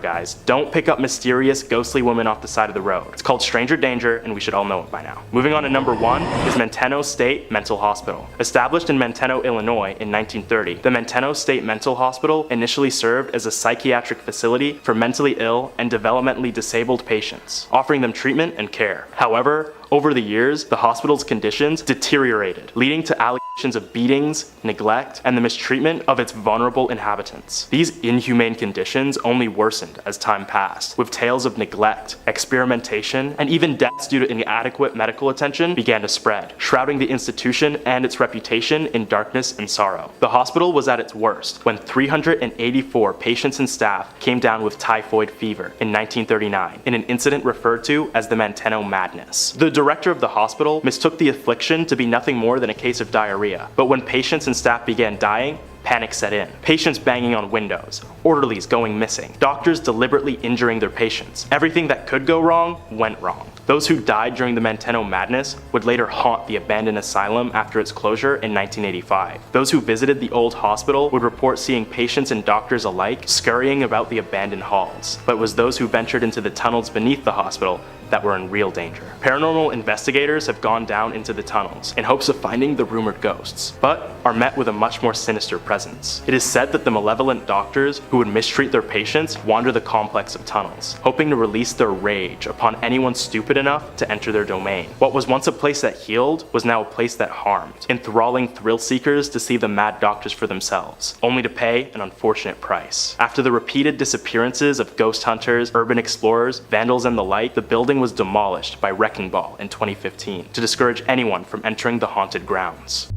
guys, don't pick up mysterious, ghostly women off the side of the road. It's called stranger danger, and we should all know it by now. Moving on to number 1 is Menteno State Mental Hospital. Established in Menteno, Illinois in 1930, the Menteno State Mental Hospital initially served as a psychiatric facility for mentally ill and developmentally disabled patients, offering them treatment and care. However, over the years, the hospital's conditions deteriorated, leading to allegations of beatings, neglect, and the mistreatment of its vulnerable inhabitants. These inhumane conditions only worsened as time passed, with tales of neglect, experimentation, and even deaths due to inadequate medical attention began to spread, shrouding the institution and its reputation in darkness and sorrow. The hospital was at its worst when 384 patients and staff came down with typhoid fever in 1939 in an incident referred to as the Menteno Madness. The director of the hospital mistook the affliction to be nothing more than a case of diarrhea, but when patients and staff began dying, panic set in. Patients banging on windows, orderlies going missing, doctors deliberately injuring their patients. Everything that could go wrong went wrong. Those who died during the Menteno Madness would later haunt the abandoned asylum after its closure in 1985. Those who visited the old hospital would report seeing patients and doctors alike scurrying about the abandoned halls, but it was those who ventured into the tunnels beneath the hospital that were in real danger. Paranormal investigators have gone down into the tunnels in hopes of finding the rumored ghosts, but are met with a much more sinister presence. It is said that the malevolent doctors who would mistreat their patients wander the complex of tunnels, hoping to release their rage upon anyone stupid enough to enter their domain. What was once a place that healed was now a place that harmed, enthralling thrill seekers to see the mad doctors for themselves, only to pay an unfortunate price. After the repeated disappearances of ghost hunters, urban explorers, vandals, and the like, the building was demolished by Wrecking Ball in 2015 to discourage anyone from entering the haunted grounds.